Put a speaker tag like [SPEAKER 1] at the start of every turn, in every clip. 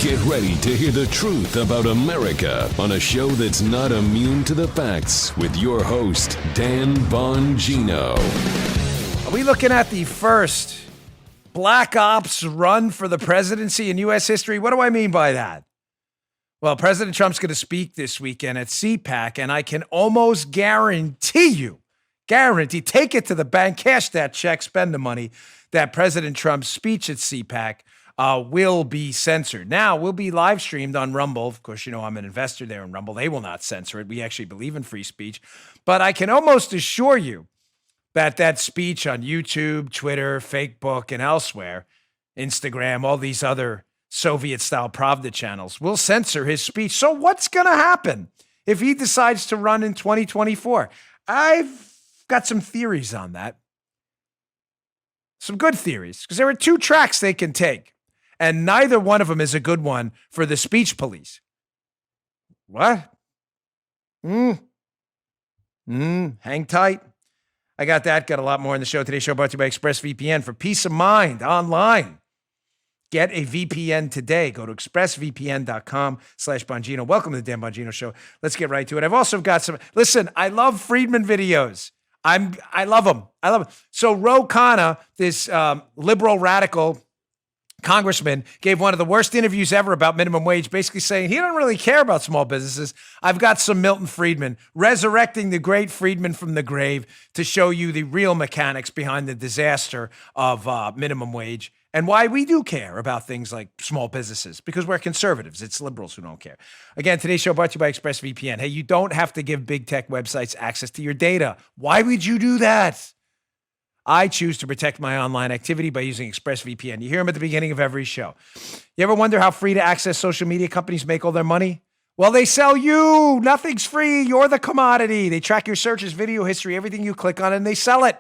[SPEAKER 1] Get ready to hear the truth about America on a show that's not immune to the facts with your host, Dan Bongino.
[SPEAKER 2] Are we looking at the first black ops run for the presidency in U.S. history? What do I mean by that? Well, President Trump's going to speak this weekend at CPAC, and I can almost guarantee, take it to the bank, cash that check, spend the money, that President Trump's speech at CPAC will be censored. Now, will be live streamed on Rumble. Of course, you know I'm an investor there in Rumble. They will not censor it. We actually believe in free speech. But I can almost assure you that that speech on YouTube, Twitter, Facebook, and elsewhere, Instagram, all these other Soviet-style Pravda channels, will censor his speech. So what's going to happen if he decides to run in 2024? I've got some theories on that. Some good theories, because there are two tracks they can take. And neither one of them is a good one for the speech police. What? Hang tight. I got that. Got a lot more in the show. Today's show brought to you by ExpressVPN for peace of mind online. Get a VPN today. Go to expressvpn.com/Bongino. Welcome to the Dan Bongino Show. Let's get right to it. I've also got some. Listen, I love Friedman videos. I love them. So Ro Khanna, this liberal radical congressman, gave one of the worst interviews ever about minimum wage, basically saying he doesn't really care about small businesses. I've got some Milton Friedman, resurrecting the great Friedman from the grave to show you the real mechanics behind the disaster of minimum wage and why we do care about things like small businesses, because we're conservatives. It's liberals who don't care. Again, today's show brought to you by ExpressVPN. Hey, you don't have to give big tech websites access to your data. Why would you do that? I choose to protect my online activity by using ExpressVPN. You hear them at the beginning of every show. You ever wonder how free to access social media companies make all their money? Well, they sell you. Nothing's free. You're the commodity. They track your searches, video history, everything you click on, and they sell it.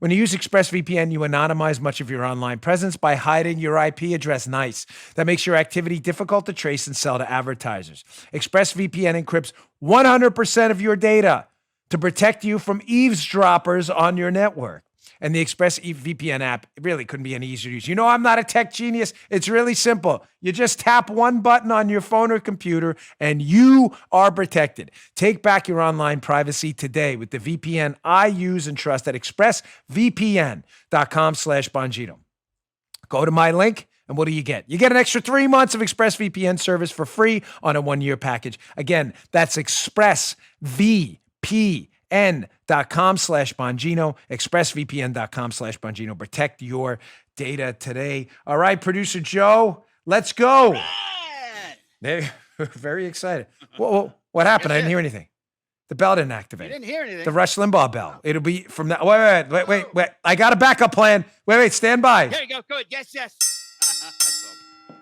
[SPEAKER 2] When you use ExpressVPN, you anonymize much of your online presence by hiding your IP address. Nice. That makes your activity difficult to trace and sell to advertisers. ExpressVPN encrypts 100% of your data to protect you from eavesdroppers on your network. And the ExpressVPN app really couldn't be any easier to use. You know, I'm not a tech genius. It's really simple. You just tap one button on your phone or computer and you are protected. Take back your online privacy today with the VPN I use and trust at expressvpn.com/Bongino. Go to my link. And what do you get? You get an extra 3 months of ExpressVPN service for free on a 1-year package. Again, that's expressvpn.com/Bongino, expressvpn.com/Bongino. Protect your data today. All right, producer Joe, let's go. Very excited. Whoa, what happened? I didn't hear anything. The bell didn't activate.
[SPEAKER 3] You didn't hear anything.
[SPEAKER 2] The Rush Limbaugh bell. It'll be from that. Wait. I got a backup plan. Wait, stand by.
[SPEAKER 3] There you go. Good. Yes.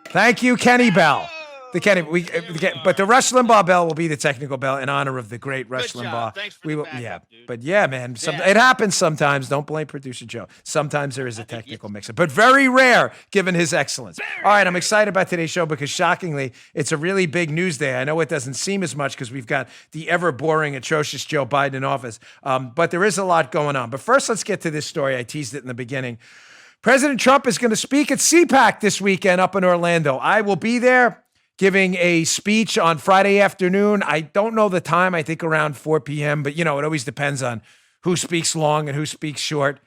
[SPEAKER 2] Thank you, Kenny Bell. But the Rush Limbaugh bell will be the technical bell in honor of the great Rush Limbaugh.
[SPEAKER 3] Thanks for the backup, dude.
[SPEAKER 2] But yeah, man, it happens sometimes. Don't blame producer Joe. Sometimes there is a technical mix-up, but very rare given his excellence. All right, I'm excited about today's show because shockingly, it's a really big news day. I know it doesn't seem as much because we've got the ever-boring, atrocious Joe Biden in office, but there is a lot going on. But first, let's get to this story. I teased it in the beginning. President Trump is going to speak at CPAC this weekend up in Orlando. I will be there, giving a speech on Friday afternoon. I don't know the time. I think around 4 p.m., but, you know, it always depends on who speaks long and who speaks short.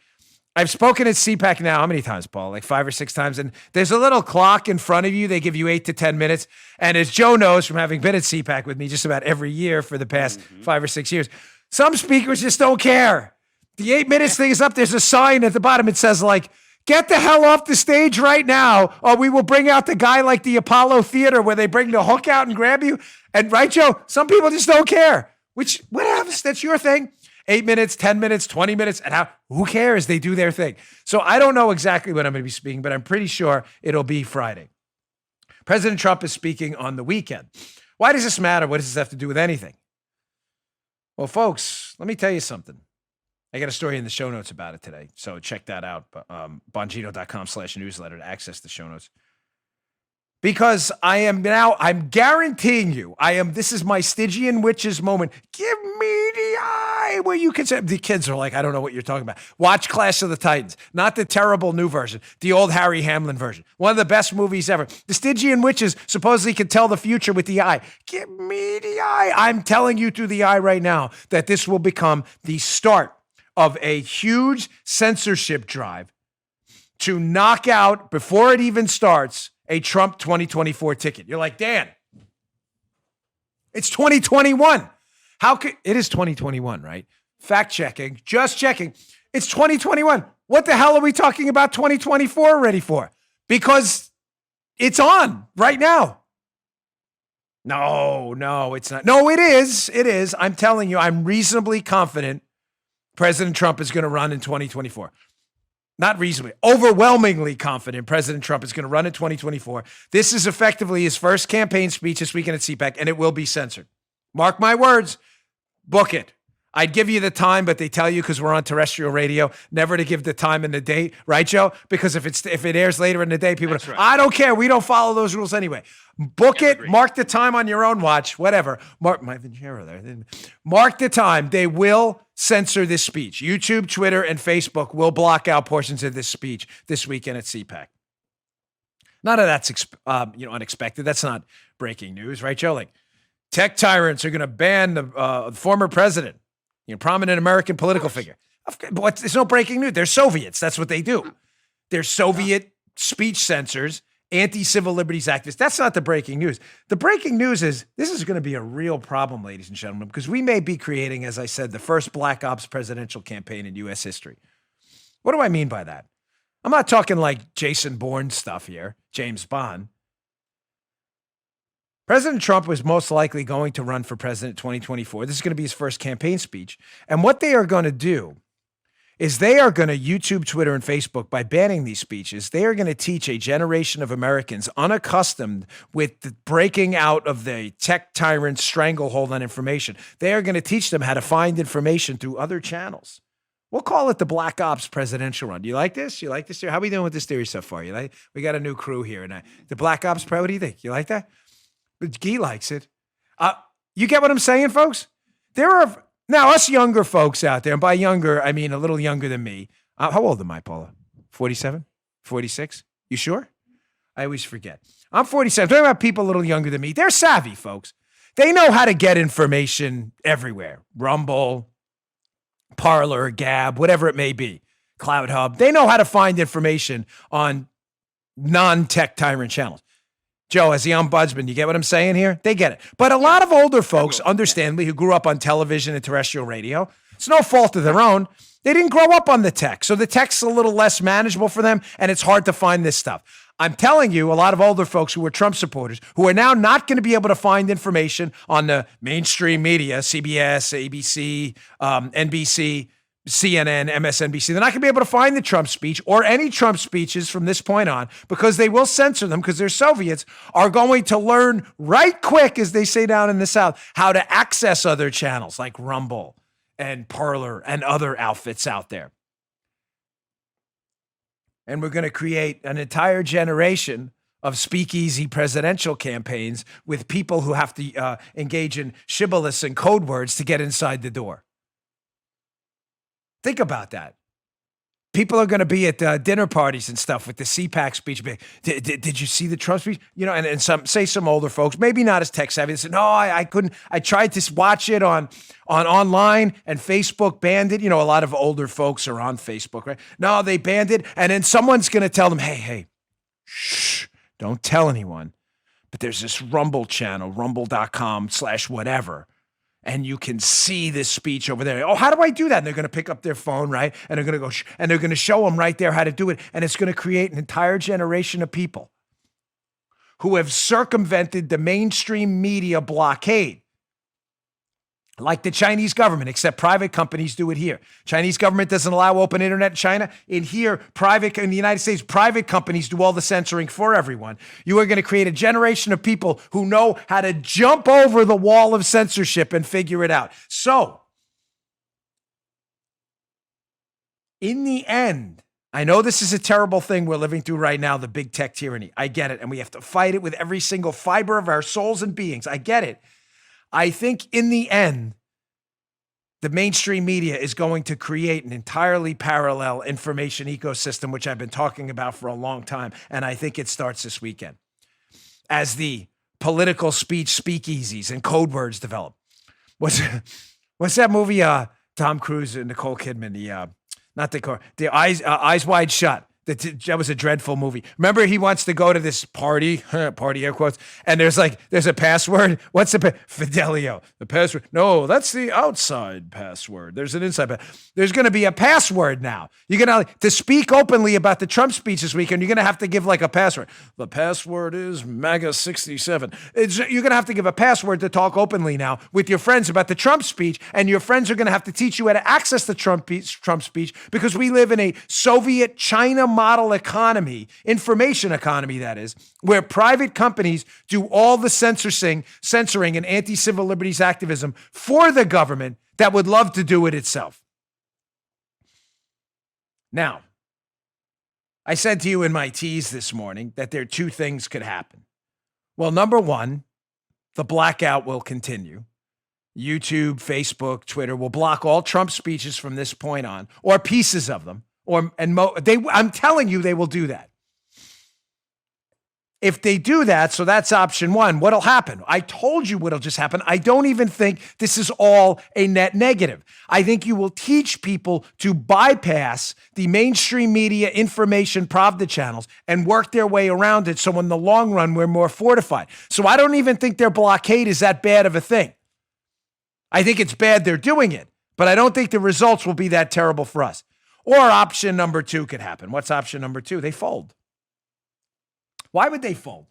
[SPEAKER 2] I've spoken at CPAC now. How many times, Paul? Like 5 or 6 times. And there's a little clock in front of you. They give you 8 to 10 minutes. And as Joe knows from having been at CPAC with me just about every year for the past 5 or 6 years, some speakers just don't care. The 8 minutes thing is up. There's a sign at the bottom. It says, like, get the hell off the stage right now, or we will bring out the guy like the Apollo Theater where they bring the hook out and grab you. And right, Joe, some people just don't care, which, what happens? That's your thing. 8 minutes, 10 minutes, 20 minutes, and who cares? They do their thing. So I don't know exactly when I'm going to be speaking, but I'm pretty sure it'll be Friday. President Trump is speaking on the weekend. Why does this matter? What does this have to do with anything? Well, folks, let me tell you something. I got a story in the show notes about it today, so check that out. Bongino.com/newsletter to access the show notes. Because I'm guaranteeing you, this is my Stygian witches moment. Give me the where you can say the kids are like, I don't know what you're talking about. Watch Clash of the Titans, not the terrible new version, the old Harry Hamlin version. One of the best movies ever. The Stygian witches supposedly can tell the future with the eye. Give me the eye. I'm telling you through the eye right now that this will become the start of a huge censorship drive to knock out, before it even starts, a Trump 2024 ticket. You're like, Dan, it's 2021. How could it is 2021, right? Fact checking, just checking. It's 2021. What the hell are we talking about 2024 already for? Because it's on right now. No, it's not. No, it is. It is. I'm telling you, I'm reasonably confident President Trump is going to run in 2024. Not reasonably, overwhelmingly confident President Trump is going to run in 2024. This is effectively his first campaign speech this weekend at CPAC, and it will be censored. Mark my words. Book it. I'd give you the time, but they tell you, because we're on terrestrial radio, never to give the time and the date, right, Joe? Because if it airs later in the day, people
[SPEAKER 3] That's right.
[SPEAKER 2] I don't care. We don't follow those rules anyway. Book it.
[SPEAKER 3] Agree.
[SPEAKER 2] Mark the time on your own watch. Whatever. Mark my Vincero there. Mark the time. They will censor this speech. YouTube, Twitter, and Facebook will block out portions of this speech this weekend at CPAC. None of that's unexpected. That's not breaking news, right, Joe? Like, tech tyrants are going to ban the former president, prominent American political figure. But there's no breaking news. They're Soviets. That's what they do. They're Soviet speech censors, anti-civil liberties activists. That's not the breaking news. The breaking news is this is going to be a real problem, ladies and gentlemen, because we may be creating, as I said, the first Black Ops presidential campaign in U.S. history. What do I mean by that? I'm not talking like Jason Bourne stuff here, James Bond. President Trump was most likely going to run for president in 2024. This is going to be his first campaign speech. And what they are going to do is they are going to YouTube, Twitter, and Facebook, by banning these speeches, they are going to teach a generation of Americans unaccustomed with the breaking out of the tech tyrant's stranglehold on information. They are going to teach them how to find information through other channels. We'll call it the Black Ops presidential run. Do you like this? You like this theory? How are we doing with this theory so far? You like? We got a new crew here. And the Black Ops, what do you think? You like that? But Guy likes it. You get what I'm saying, folks? There are now us younger folks out there, and by younger, I mean a little younger than me. How old am I, Paula? 47? 46? You sure? I always forget. I'm 47. I'm talking about people a little younger than me. They're savvy, folks. They know how to get information everywhere. Rumble, Parler, Gab, whatever it may be. Cloud Hub. They know how to find information on non-tech tyrant channels. Joe, as the ombudsman, you get what I'm saying here? They get it. But a lot of older folks, understandably, who grew up on television and terrestrial radio, it's no fault of their own. They didn't grow up on the tech. So the tech's a little less manageable for them, and it's hard to find this stuff. I'm telling you, a lot of older folks who were Trump supporters, who are now not going to be able to find information on the mainstream media, CBS, ABC, NBC, CNN, MSNBC. They're not going to be able to find the Trump speech or any Trump speeches from this point on, because they will censor them, because they're Soviets, are going to learn right quick, as they say down in the South, how to access other channels like Rumble and Parler and other outfits out there. And we're going to create an entire generation of speakeasy presidential campaigns with people who have to engage in shibboleths and code words to get inside the door. Think about that. People are going to be at dinner parties and stuff with the CPAC speech. Did you see the Trump speech? And some older folks, maybe not as tech savvy, they said, no, I couldn't. I tried to watch it on online, and Facebook banned it. A lot of older folks are on Facebook, right? No, they banned it. And then someone's going to tell them, hey, shh, don't tell anyone. But there's this Rumble channel, rumble.com/whatever. And you can see this speech over there. Oh, how do I do that? And they're going to pick up their phone, right? And they're going to go, and they're going to show them right there how to do it. And it's going to create an entire generation of people who have circumvented the mainstream media blockade. Like the Chinese government, except private companies do it here. Chinese government doesn't allow open internet in China. In the United States, private companies do all the censoring for everyone. You are going to create a generation of people who know how to jump over the wall of censorship and figure it out. So, in the end, I know this is a terrible thing we're living through right now, the big tech tyranny. I get it. And we have to fight it with every single fiber of our souls and beings. I get it. I think in the end, the mainstream media is going to create an entirely parallel information ecosystem, which I've been talking about for a long time. And I think it starts this weekend as the political speech speakeasies and code words develop. What's that movie? Tom Cruise and Nicole Kidman, the Eyes Wide Shut. That was a dreadful movie. Remember, he wants to go to this party air quotes, and there's a password. What's the Fidelio? The password? No, that's the outside password. There's an inside password. There's going to be a password now. You're going to speak openly about the Trump speech this weekend. You're going to have to give like a password. The password is MAGA67. You're going to have to give a password to talk openly now with your friends about the Trump speech, and your friends are going to have to teach you how to access the Trump speech because we live in a Soviet China model economy, information economy, that is, where private companies do all the censoring and anti-civil liberties activism for the government that would love to do it itself. Now, I said to you in my tease this morning that there are two things could happen. Well, number one, the blackout will continue. YouTube, Facebook, Twitter will block all Trump speeches from this point on, or pieces of them. I'm telling you, they will do that. If they do that, so that's option one, what'll happen? I told you what'll just happen. I don't even think this is all a net negative. I think you will teach people to bypass the mainstream media information Pravda channels and work their way around it. So in the long run, we're more fortified. So I don't even think their blockade is that bad of a thing. I think it's bad they're doing it, but I don't think the results will be that terrible for us. Or option number two could happen. What's option number two? They fold. Why would they fold?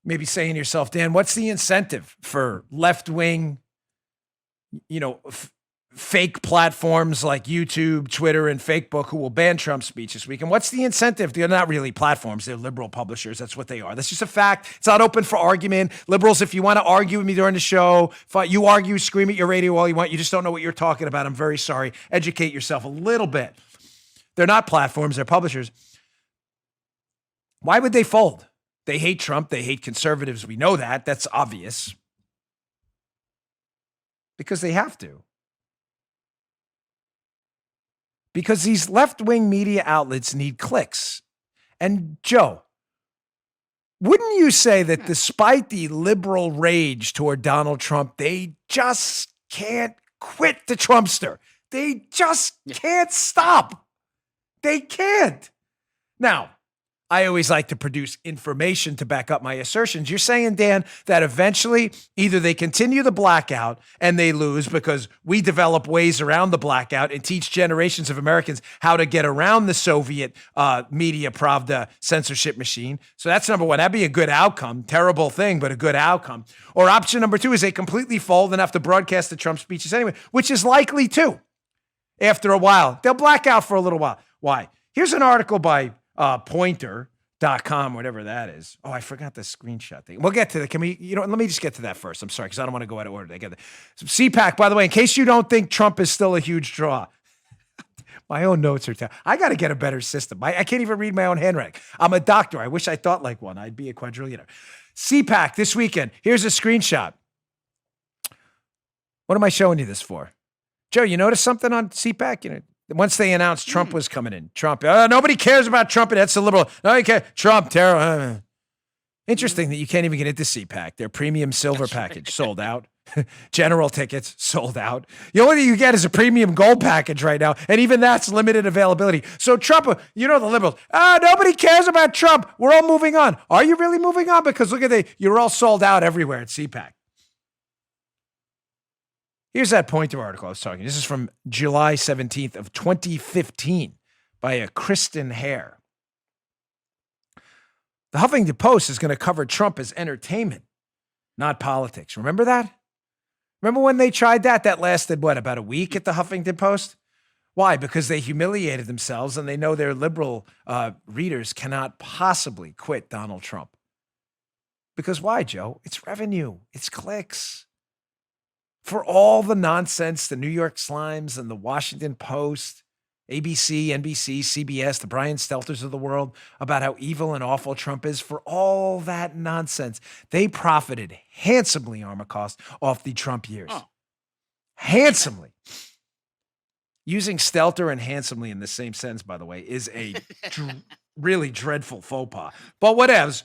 [SPEAKER 2] Maybe saying to yourself, Dan, what's the incentive for left-wing, fake platforms like YouTube, Twitter, and Facebook who will ban Trump's speech this week? And what's the incentive? They're not really platforms. They're liberal publishers. That's what they are. That's just a fact. It's not open for argument. Liberals, if you want to argue with me during the show, you argue, scream at your radio all you want. You just don't know what you're talking about. I'm very sorry. Educate yourself a little bit. They're not platforms. They're publishers. Why would they fold? They hate Trump. They hate conservatives. We know that. That's obvious. Because they have to. Because these left-wing media outlets need clicks. And Joe, wouldn't you say that despite the liberal rage toward Donald Trump, they just can't quit the Trumpster? They just can't stop. They can't. Now, I always like to produce information to back up my assertions. You're saying, Dan, that eventually either they continue the blackout and they lose because we develop ways around the blackout and teach generations of Americans how to get around the Soviet media Pravda censorship machine. So that's number one. That'd be a good outcome. Terrible thing, but a good outcome. Or option number two is they completely fold and have to broadcast the Trump speeches anyway, which is likely too. After a while, they'll black out for a little while. Why? Here's an article by pointer.com, whatever that is. Oh, I forgot the screenshot thing. We'll get to that. Let me just get to that first. I'm sorry, because I don't want to go out of order. CPAC, by the way, in case you don't think Trump is still a huge draw, my own notes are I got to get a better system. I can't even read my own handwriting. I'm a doctor. I wish I thought like one. I'd be a quadrillionaire. CPAC this weekend. Here's a screenshot. What am I showing you this for? Joe, you notice something on CPAC? Once they announced Trump was coming in, Trump, nobody cares about Trump. That's a liberal. No, you can't. Trump, terror. Interesting that you can't even get into CPAC. Their premium silver package sold out. General tickets sold out. The only thing you get is a premium gold package right now, and even that's limited availability. So Trump, the liberals, nobody cares about Trump. We're all moving on. Are you really moving on? Because look at you're all sold out everywhere at CPAC. Here's that Pointer article I was talking. This is from July 17th of 2015 by a Kristen Hare. The Huffington Post is going to cover Trump as entertainment, not politics. Remember that? Remember when they tried that? That lasted, about a week at the Huffington Post? Why? Because they humiliated themselves and they know their liberal readers cannot possibly quit Donald Trump. Because why, Joe? It's revenue. It's clicks. For all the nonsense, the New York Slimes and the Washington Post, ABC, NBC, CBS, the Brian Stelters of the world, about how evil and awful Trump is, for all that nonsense, they profited handsomely, Armacost, off the Trump years. Oh. handsomely. Using Stelter and handsomely in the same sentence, by the way, is a really dreadful faux pas. But whatevs.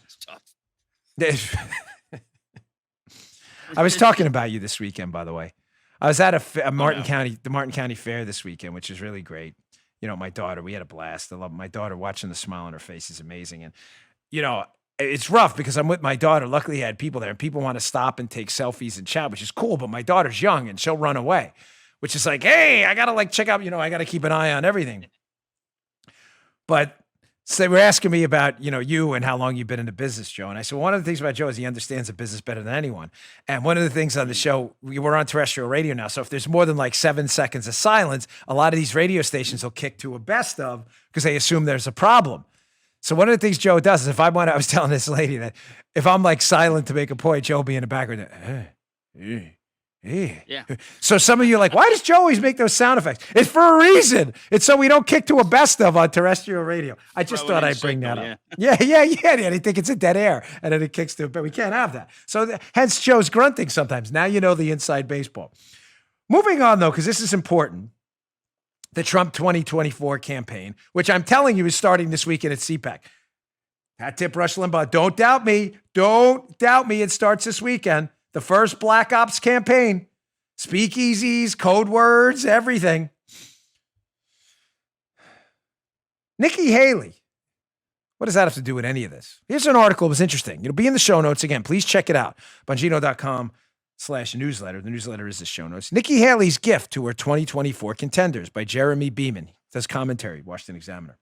[SPEAKER 2] I was talking about you this weekend, by the way. I was at the Martin County Fair this weekend, which is really great. You know, my daughter, we had a blast. I love my daughter. Watching the smile on her face is amazing. And, you know, it's rough because I'm with my daughter. Luckily, I had people there, and people want to stop and take selfies and chat, which is cool. But my daughter's young, and she'll run away, which is like, hey, I got to check out, I got to keep an eye on everything. But so they were asking me about, you and how long you've been in the business, Joe. And I said, well, one of the things about Joe is he understands the business better than anyone. And one of the things on the show, we're on terrestrial radio now. So if there's more than 7 seconds of silence, a lot of these radio stations will kick to a best of because they assume there's a problem. So one of the things Joe does is I was telling this lady that if I'm silent to make a point, Joe will be in the background. Yeah. So some of you are like, why does Joe always make those sound effects? It's for a reason. It's so we don't kick to a best of on terrestrial radio. I just thought I'd bring that up. Yeah. They think it's a dead air and then it kicks to it, but we can't have that. So hence Joe's grunting sometimes. Now you know the inside baseball. Moving on though, because this is important. The Trump 2024 campaign, which I'm telling you is starting this weekend at CPAC. Hat tip Rush Limbaugh. Don't doubt me. Don't doubt me. It starts this weekend. The first Black Ops campaign, speakeasies, code words, everything. Nikki Haley. What does that have to do with any of this? Here's an article. It was interesting. It'll be in the show notes. Again, please check it out. Bongino.com/newsletter. The newsletter is the show notes. Nikki Haley's gift to her 2024 contenders by Jeremy Beeman. Does commentary, Washington Examiner.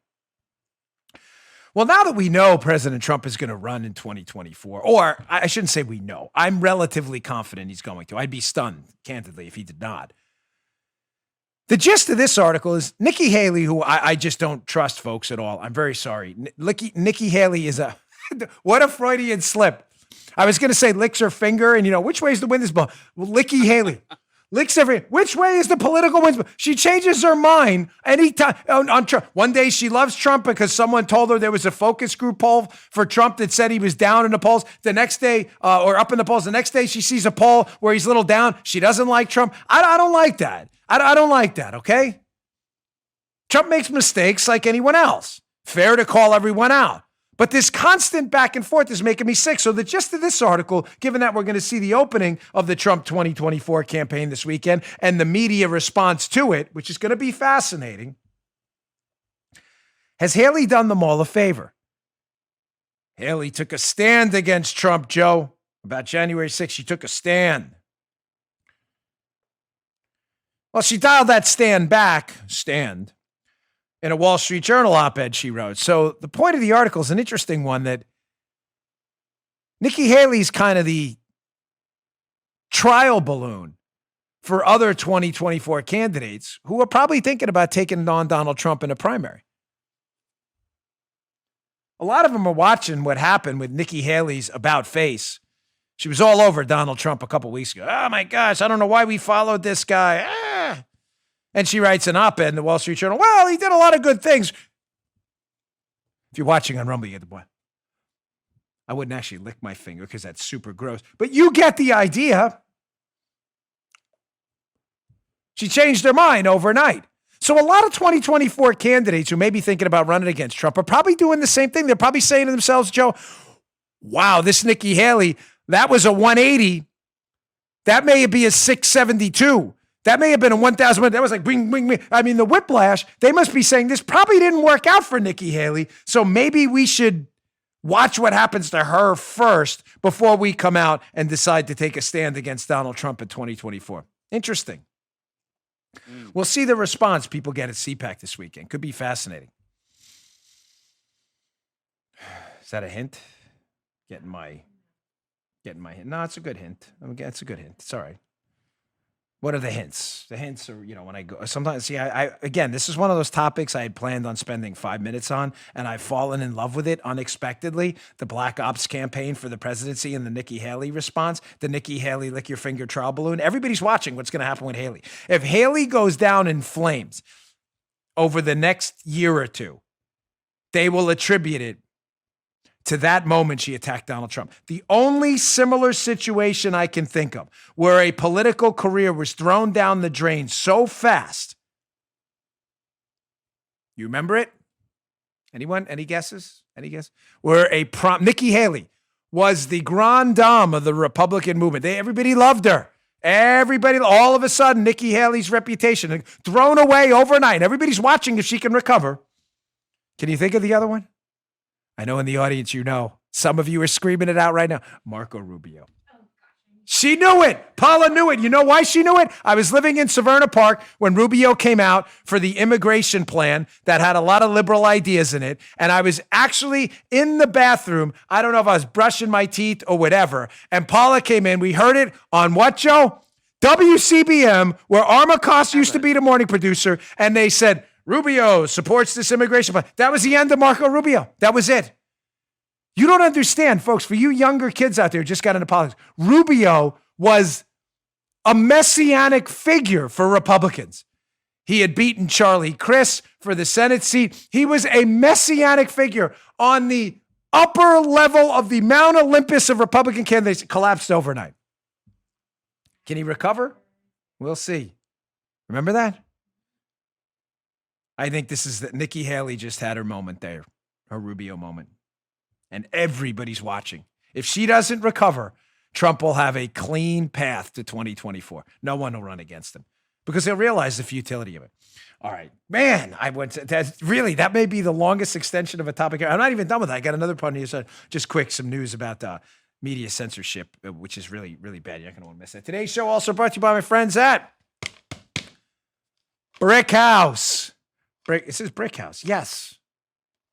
[SPEAKER 2] Well, now that we know President Trump is going to run in 2024, or I shouldn't say we know, I'm relatively confident he's going to. I'd be stunned, candidly, if he did not. The gist of this article is Nikki Haley, who I just don't trust, folks, at all. I'm very sorry. Nikki Haley is what a Freudian slip. I was going to say licks her finger, and, which way is the wind is blowing? Well, Nikki Haley. Licks which way is the political wind? She changes her mind anytime on Trump. One day she loves Trump because someone told her there was a focus group poll for Trump that said he was down in the polls. The next day, or up in the polls, the next day she sees a poll where he's a little down. She doesn't like Trump. I don't like that. I don't like that, okay? Trump makes mistakes like anyone else. Fair to call everyone out. But this constant back and forth is making me sick. So the gist of this article, given that we're going to see the opening of the Trump 2024 campaign this weekend and the media response to it, which is going to be fascinating, has Haley done them all a favor? Haley took a stand against Trump, Joe. About January 6th, she took a stand. Well, she dialed that stand in a Wall Street Journal op-ed she wrote. So the point of the article is an interesting one, that Nikki Haley's kind of the trial balloon for other 2024 candidates who are probably thinking about taking on Donald Trump in a primary. A lot of them are watching what happened with Nikki Haley's about face. She was all over Donald Trump a couple weeks ago. Oh my gosh, I don't know why we followed this guy. And she writes an op-ed in the Wall Street Journal. Well, he did a lot of good things. If you're watching on Rumble, you get the point. I wouldn't actually lick my finger because that's super gross. But you get the idea. She changed her mind overnight. So a lot of 2024 candidates who may be thinking about running against Trump are probably doing the same thing. They're probably saying to themselves, Joe, wow, this Nikki Haley, that was a 180. That may be a 672. That may have been a 1,000. That was like, bing, bing, bing. I mean, the whiplash, they must be saying this probably didn't work out for Nikki Haley. So maybe we should watch what happens to her first before we come out and decide to take a stand against Donald Trump in 2024. Interesting. We'll see the response people get at CPAC this weekend. Could be fascinating. Is that a hint? Getting my hint. No, it's a good hint. It's a good hint. It's all right. What are the hints? The hints are, when I go, sometimes, see, again, this is one of those topics I had planned on spending 5 minutes on, and I've fallen in love with it unexpectedly. The Black Ops campaign for the presidency and the Nikki Haley response, the Nikki Haley lick your finger trial balloon. Everybody's watching what's going to happen with Haley. If Haley goes down in flames over the next year or two, they will attribute it to that moment she attacked Donald Trump. The only similar situation I can think of where a political career was thrown down the drain so fast. You remember it? Anyone? Any guesses? Any guess? Where Nikki Haley was the grande dame of the Republican movement. Everybody loved her. Everybody, all of a sudden, Nikki Haley's reputation thrown away overnight. Everybody's watching if she can recover. Can you think of the other one? I know in the audience, you know. Some of you are screaming it out right now. Marco Rubio. She knew it. Paula knew it. You know why she knew it? I was living in Severna Park when Rubio came out for the immigration plan that had a lot of liberal ideas in it. And I was actually in the bathroom. I don't know if I was brushing my teeth or whatever. And Paula came in. We heard it on what, Joe? WCBM, where Arma Koss used to be the morning producer. And they said, Rubio supports this immigration plan. That was the end of Marco Rubio. That was it. You don't understand, folks, for you younger kids out there who just got into politics, Rubio was a messianic figure for Republicans. He had beaten Charlie Crist for the Senate seat. He was a messianic figure on the upper level of the Mount Olympus of Republican candidates. Collapsed overnight. Can he recover? We'll see. Remember that? I think this is that Nikki Haley just had her moment there, her Rubio moment. And everybody's watching. If she doesn't recover, Trump will have a clean path to 2024. No one will run against him because he'll realize the futility of it. All right, man, that may be the longest extension of a topic here. I'm not even done with that. I got another part here. So just quick, some news about media censorship, which is really, really bad. You're not going to want to miss that. Today's show also brought to you by my friends at Brick House. It says Brick House. Yes.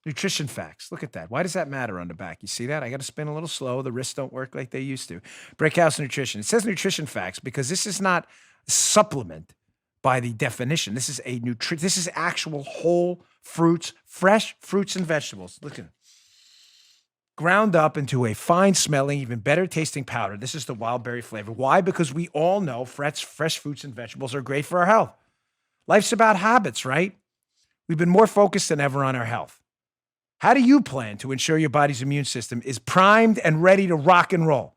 [SPEAKER 2] Nutrition facts. Look at that. Why does that matter on the back? You see that? I got to spin a little slow. The wrists don't work like they used to. Brickhouse Nutrition. It says nutrition facts because this is not a supplement by the definition. This is this is actual whole fruits, fresh fruits and vegetables. Look at it. Ground up into a fine smelling, even better tasting powder. This is the wild berry flavor. Why? Because we all know fresh fruits and vegetables are great for our health. Life's about habits, right? We've been more focused than ever on our health. How do you plan to ensure your body's immune system is primed and ready to rock and roll?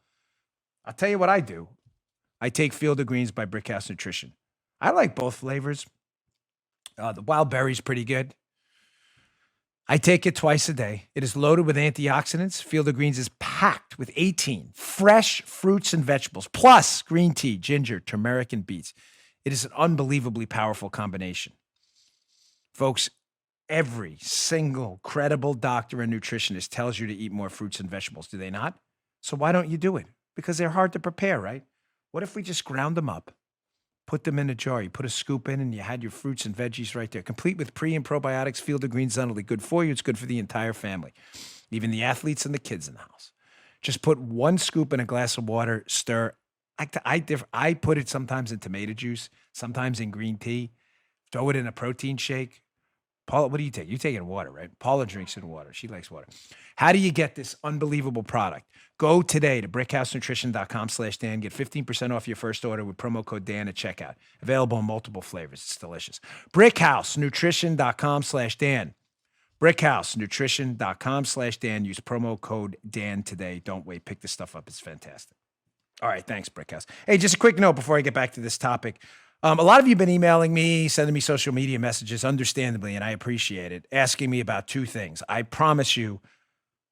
[SPEAKER 2] I'll tell you what I do. I take Field of Greens by Brickhouse Nutrition. I like both flavors. The wild berry's pretty good. I take it twice a day. It is loaded with antioxidants. Field of Greens is packed with 18 fresh fruits and vegetables, plus green tea, ginger, turmeric, and beets. It is an unbelievably powerful combination. Folks, every single credible doctor and nutritionist tells you to eat more fruits and vegetables, do they not? So why don't you do it? Because they're hard to prepare, right? What if we just ground them up, put them in a jar, you put a scoop in, and you had your fruits and veggies right there, complete with pre and probiotics. Field of Greens is not only good for you, it's good for the entire family, even the athletes and the kids in the house. Just put one scoop in a glass of water, stir. I put it sometimes in tomato juice, sometimes in green tea, throw it in a protein shake. Paula, what do you take? You take it in water, right? Paula drinks it in water. She likes water. How do you get this unbelievable product? Go today to brickhousenutrition.com/Dan. Get 15% off your first order with promo code Dan at checkout. Available in multiple flavors. It's delicious. brickhousenutrition.com/Dan. brickhousenutrition.com/Dan. Use promo code Dan today. Don't wait. Pick this stuff up. It's fantastic. All right. Thanks, Brickhouse. Hey, just a quick note before I get back to this topic. A lot of you have been emailing me, sending me social media messages, understandably, and I appreciate it, asking me about two things. I promise you,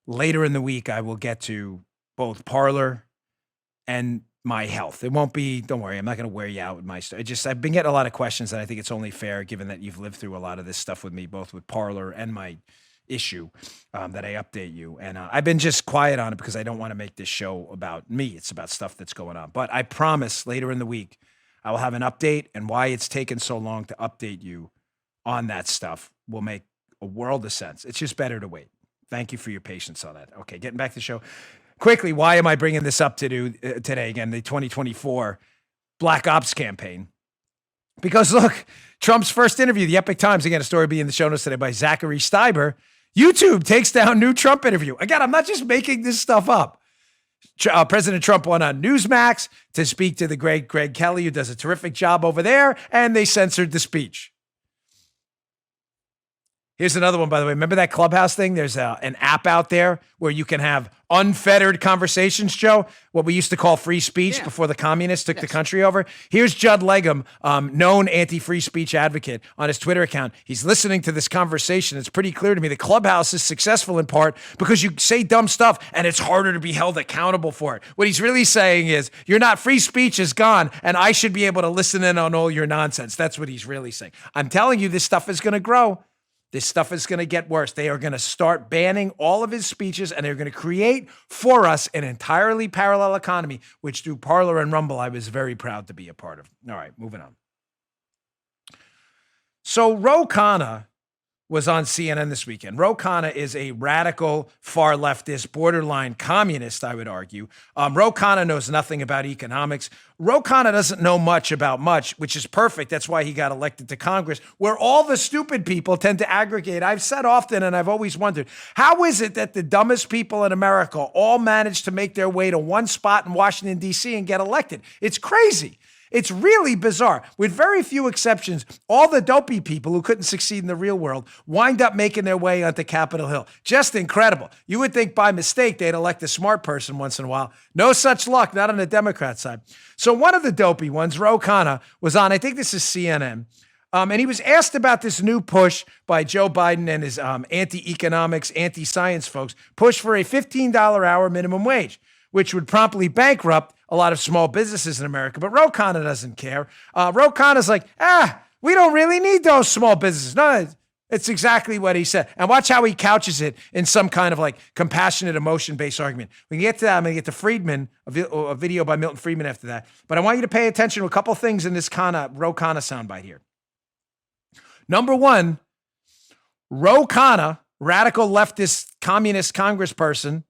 [SPEAKER 2] later in the week, I will get to both Parler and my health. It won't be, don't worry, I'm not going to wear you out with my stuff. I've been getting a lot of questions, and I think it's only fair, given that you've lived through a lot of this stuff with me, both with Parler and my issue, that I update you. And I've been just quiet on it because I don't want to make this show about me. It's about stuff that's going on. But I promise later in the week, I will have an update, and why it's taken so long to update you on that stuff will make a world of sense. It's just better to wait. Thank you for your patience on that. Okay, getting back to the show. Quickly, why am I bringing this up today? Again, the 2024 Black Ops campaign. Because look, Trump's first interview, the Epic Times, again, a story being in the show notes today by Zachary Steiber. YouTube takes down new Trump interview. Again, I'm not just making this stuff up. President Trump went on Newsmax to speak to the great Greg Kelly, who does a terrific job over there, and they censored the speech. Here's another one, by the way. Remember that Clubhouse thing? There's an app out there where you can have unfettered conversations, Joe, what we used to call free speech before the communists took the country over. Here's Judd Legum, known anti-free speech advocate, on his Twitter account. He's listening to this conversation. It's pretty clear to me the Clubhouse is successful in part because you say dumb stuff and it's harder to be held accountable for it. What he's really saying is, free speech is gone and I should be able to listen in on all your nonsense. That's what he's really saying. I'm telling you, this stuff is going to grow. This stuff is going to get worse. They are going to start banning all of his speeches, and they're going to create for us an entirely parallel economy, which through Parler and Rumble, I was very proud to be a part of. All right, moving on. So Ro Khanna was on CNN this weekend. Ro Khanna is a radical, far leftist, borderline communist, I would argue. Ro Khanna knows nothing about economics. Ro Khanna doesn't know much about much, which is perfect. That's why he got elected to Congress, where all the stupid people tend to aggregate. I've said often, and I've always wondered, how is it that the dumbest people in America all manage to make their way to one spot in Washington, D.C. and get elected? It's crazy. It's really bizarre. With very few exceptions, all the dopey people who couldn't succeed in the real world wind up making their way onto Capitol Hill. Just incredible. You would think by mistake they'd elect a smart person once in a while. No such luck, not on the Democrat side. So one of the dopey ones, Ro Khanna, was on, I think this is CNN, and he was asked about this new push by Joe Biden and his anti-economics, anti-science folks, push for a $15 hour minimum wage, which would promptly bankrupt a lot of small businesses in America. But Ro Khanna doesn't care. Ro Khanna's like, we don't really need those small businesses. No, it's exactly what he said. And watch how he couches it in some kind of like compassionate, emotion-based argument. We can get to that. I'm going to get to Friedman, a video by Milton Friedman after that. But I want you to pay attention to a couple things in this Ro Khanna soundbite here. Number one, Ro Khanna, radical leftist communist congressperson,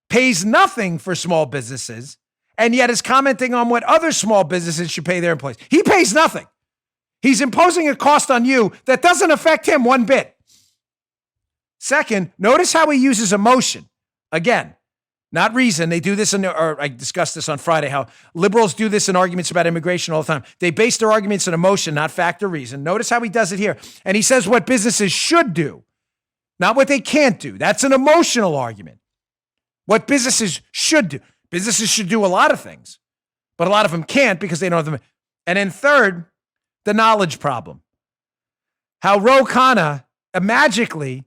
[SPEAKER 2] pays nothing for small businesses, and yet is commenting on what other small businesses should pay their employees. He pays nothing. He's imposing a cost on you that doesn't affect him one bit. Second, notice how he uses emotion. Again, not reason. They do this, or I discussed this on Friday, how liberals do this in arguments about immigration all the time. They base their arguments on emotion, not fact or reason. Notice how he does it here. And he says what businesses should do, not what they can't do. That's an emotional argument. What businesses should do. Businesses should do a lot of things, but a lot of them can't because they don't have them. And then third, the knowledge problem. How Ro Khanna magically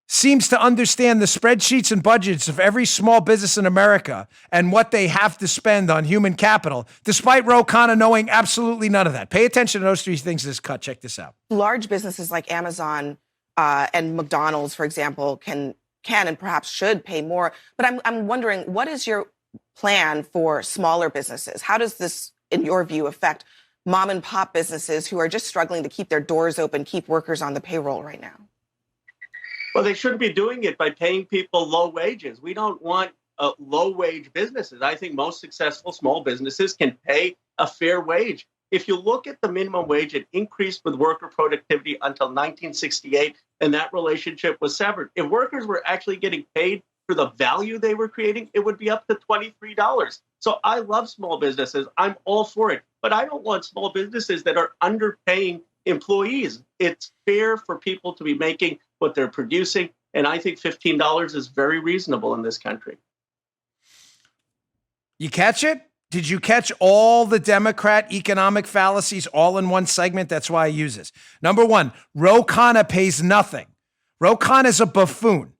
[SPEAKER 2] seems to understand the spreadsheets and budgets of every small business in America and what they have to spend on human capital, despite Ro Khanna knowing absolutely none of that. Pay attention to those three things in this cut. Check this out.
[SPEAKER 4] Large businesses like Amazon and McDonald's, for example, can and perhaps should pay more. But I'm wondering, what is your plan for smaller businesses? How does this, in your view, affect mom and pop businesses who are just struggling to keep their doors open, keep workers on the payroll right now?
[SPEAKER 5] Well, they shouldn't be doing it by paying people low wages. We don't want low-wage businesses. I think most successful small businesses can pay a fair wage. If you look at the minimum wage, it increased with worker productivity until 1968, and that relationship was severed. If workers were actually getting paid for the value they were creating, it would be up to $23. So I love small businesses. I'm all for it. But I don't want small businesses that are underpaying employees. It's fair for people to be making what they're producing. And I think $15 is very reasonable in this country.
[SPEAKER 2] You catch it? Did you catch all the Democrat economic fallacies all in one segment? That's why I use this. Number one, Ro Khanna pays nothing. Ro Khanna is a buffoon,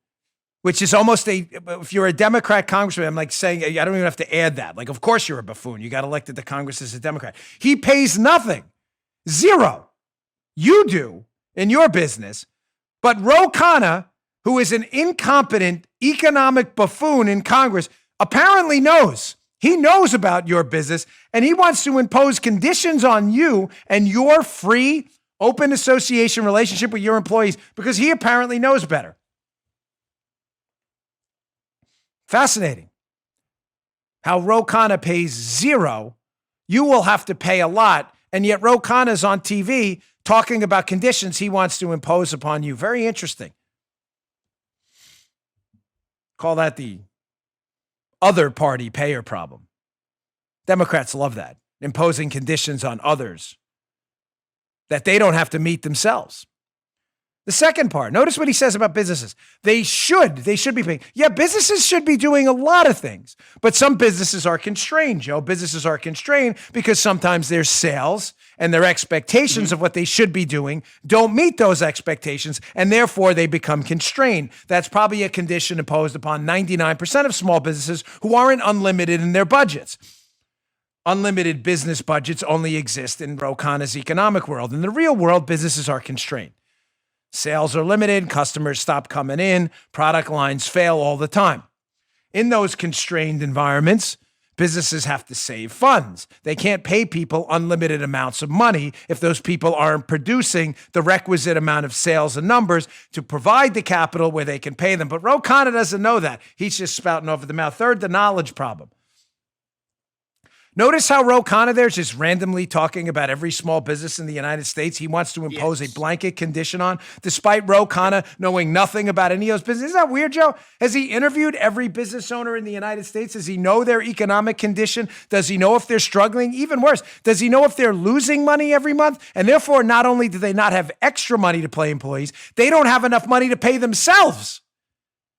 [SPEAKER 2] which is almost if you're a Democrat congressman, I'm like saying, I don't even have to add that. Like, of course you're a buffoon. You got elected to Congress as a Democrat. He pays nothing. Zero. You do in your business. But Ro Khanna, who is an incompetent economic buffoon in Congress, apparently knows. He knows about your business, and he wants to impose conditions on you and your free, open association relationship with your employees because he apparently knows better. Fascinating. How Ro Khanna pays zero, you will have to pay a lot, and yet Ro Khanna is on TV talking about conditions he wants to impose upon you. Very interesting. Call that the other party payer problem. Democrats love that, imposing conditions on others that they don't have to meet themselves. The second part, notice what he says about businesses. They should be paying. Yeah, businesses should be doing a lot of things, but some businesses are constrained, Joe. Businesses are constrained because sometimes their sales and their expectations of what they should be doing don't meet those expectations, and therefore they become constrained. That's probably a condition imposed upon 99% of small businesses who aren't unlimited in their budgets. Unlimited business budgets only exist in Ro Khanna's economic world. In the real world, businesses are constrained. Sales are limited, customers stop coming in, product lines fail all the time. In those constrained environments, businesses have to save funds. They can't pay people unlimited amounts of money if those people aren't producing the requisite amount of sales and numbers to provide the capital where they can pay them. But Ro Khanna doesn't know that. He's just spouting over the mouth. Third, the knowledge problem. Notice how Ro Khanna there is just randomly talking about every small business in the United States he wants to impose a blanket condition on, despite Ro Khanna knowing nothing about any of those businesses. Isn't that weird, Joe? Has he interviewed every business owner in the United States? Does he know their economic condition? Does he know if they're struggling? Even worse, does he know if they're losing money every month? And therefore, not only do they not have extra money to pay employees, they don't have enough money to pay themselves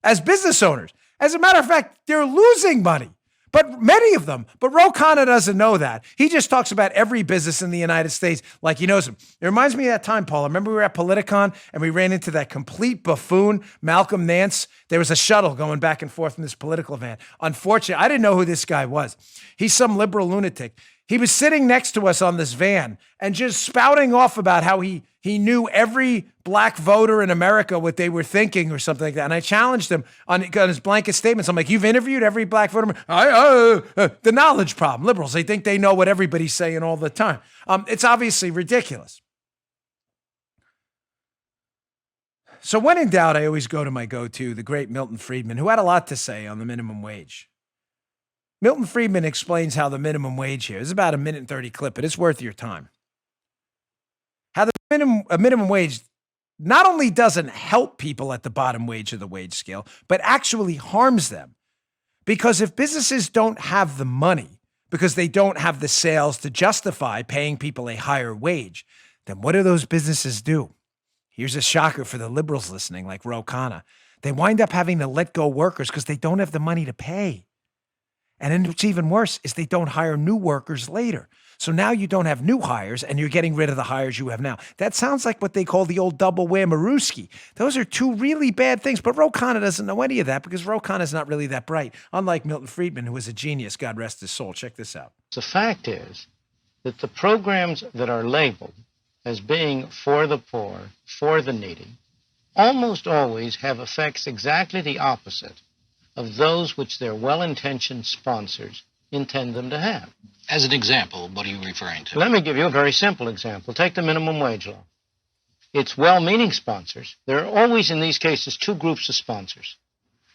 [SPEAKER 2] as business owners. As a matter of fact, they're losing money. But many of them. But Ro Khanna doesn't know that. He just talks about every business in the United States like he knows them. It reminds me of that time, Paul. Remember we were at Politicon and we ran into that complete buffoon, Malcolm Nance? There was a shuttle going back and forth in this political van. Unfortunately, I didn't know who this guy was. He's some liberal lunatic. He was sitting next to us on this van and just spouting off about how he knew every black voter in America, what they were thinking or something like that. And I challenged him on his blanket statements. I'm like, you've interviewed every black voter? The knowledge problem. Liberals, they think they know what everybody's saying all the time. It's obviously ridiculous. So when in doubt, I always go to my go-to, the great Milton Friedman, who had a lot to say on the minimum wage. Milton Friedman explains how the minimum wage here is about a minute and 30 clip, but it's worth your time. How the minimum wage not only doesn't help people at the bottom wage of the wage scale, but actually harms them. Because if businesses don't have the money, because they don't have the sales to justify paying people a higher wage, then what do those businesses do? Here's a shocker for the liberals listening, like Ro Khanna. They wind up having to let go workers because they don't have the money to pay. And then what's even worse is they don't hire new workers later. So now you don't have new hires and you're getting rid of the hires you have now. That sounds like what they call the old double whammarooski. Those are two really bad things. But Ro Khanna doesn't know any of that because Ro Khanna is not really that bright, unlike Milton Friedman, who was a genius, God rest his soul. Check this out.
[SPEAKER 6] The fact is that the programs that are labeled as being for the poor, for the needy, almost always have effects exactly the opposite of those which their well-intentioned sponsors intend them to have.
[SPEAKER 7] As an example, what are you referring to?
[SPEAKER 6] Let me give you a very simple example. Take the minimum wage law. It's well-meaning sponsors. There are always, in these cases, two groups of sponsors.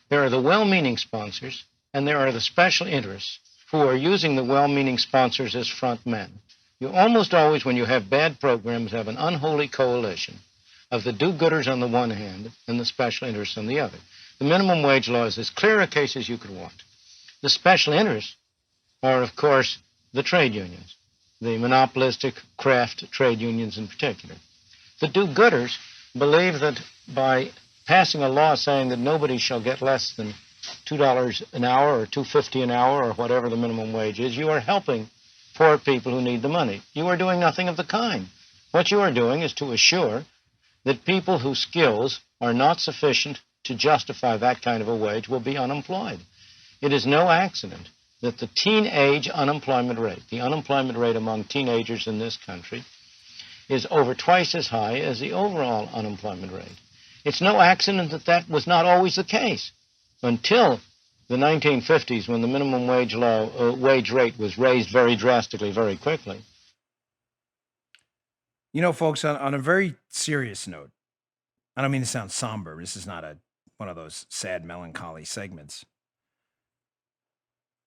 [SPEAKER 6] There are the well-meaning sponsors, and there are the special interests who are using the well-meaning sponsors as front men. You almost always, when you have bad programs, have an unholy coalition of the do-gooders on the one hand and the special interests on the other. The minimum wage law is as clear a case as you could want. The special interests are, of course, the trade unions, the monopolistic craft trade unions in particular. The do-gooders believe that by passing a law saying that nobody shall get less than $2 an hour or $2.50 an hour or whatever the minimum wage is, you are helping poor people who need the money. You are doing nothing of the kind. What you are doing is to assure that people whose skills are not sufficient to justify that kind of a wage will be unemployed. It is no accident that the teenage unemployment rate, the unemployment rate among teenagers in this country, is over twice as high as the overall unemployment rate. It's no accident that that was not always the case until the 1950s, when the minimum wage rate was raised very drastically, very quickly.
[SPEAKER 2] You know, folks, on a very serious note, I don't mean to sound somber. This is not one of those sad, melancholy segments.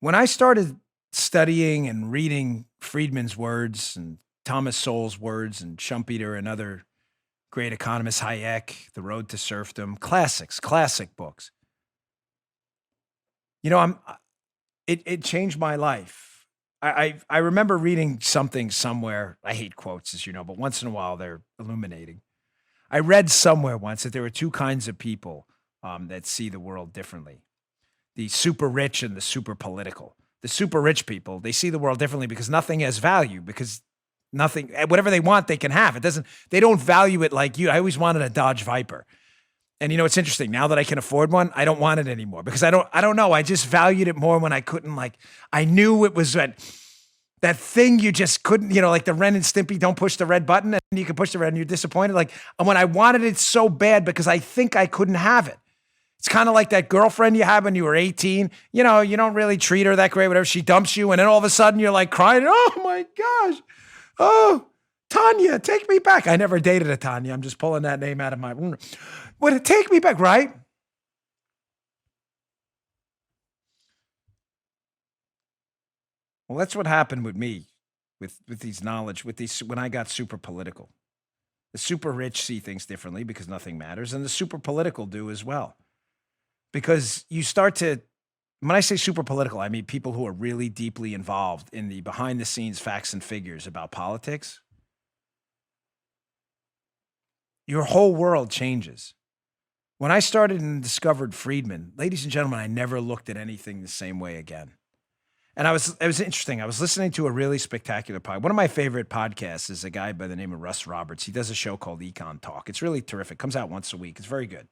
[SPEAKER 2] When I started studying and reading Friedman's words and Thomas Sowell's words and Schumpeter and other great economists, Hayek, The Road to Serfdom, classic books. You know, it changed my life. I remember reading something somewhere. I hate quotes, as you know, but once in a while they're illuminating. I read somewhere once that there are two kinds of people that see the world differently: the super rich and the super political. The super rich people, they see the world differently because nothing has value, because nothing, whatever they want, they can have. They don't value it like you. I always wanted a Dodge Viper. And you know, it's interesting. Now that I can afford one, I don't want it anymore because I don't know. I just valued it more when I couldn't, like, I knew it was that thing you just couldn't, you know, like the Ren and Stimpy, don't push the red button and you can push the red and you're disappointed. Like when I wanted it so bad because I think I couldn't have it. It's kind of like that girlfriend you had when you were 18. You know, you don't really treat her that great, whatever. She dumps you, and then all of a sudden you're like crying. Oh my gosh. Oh, Tanya, take me back. I never dated a Tanya. I'm just pulling that name out of my. Would it take me back, right? Well, that's what happened with me, with these knowledge, when I got super political. The super rich see things differently because nothing matters, and the super political do as well. Because you start to, when I say super political, I mean people who are really deeply involved in the behind the scenes facts and figures about politics. Your whole world changes. When I started and discovered Friedman, ladies and gentlemen, I never looked at anything the same way again. And it was interesting. I was listening to a really spectacular podcast. One of my favorite podcasts is a guy by the name of Russ Roberts. He does a show called Econ Talk. It's really terrific. Comes out once a week. It's very good.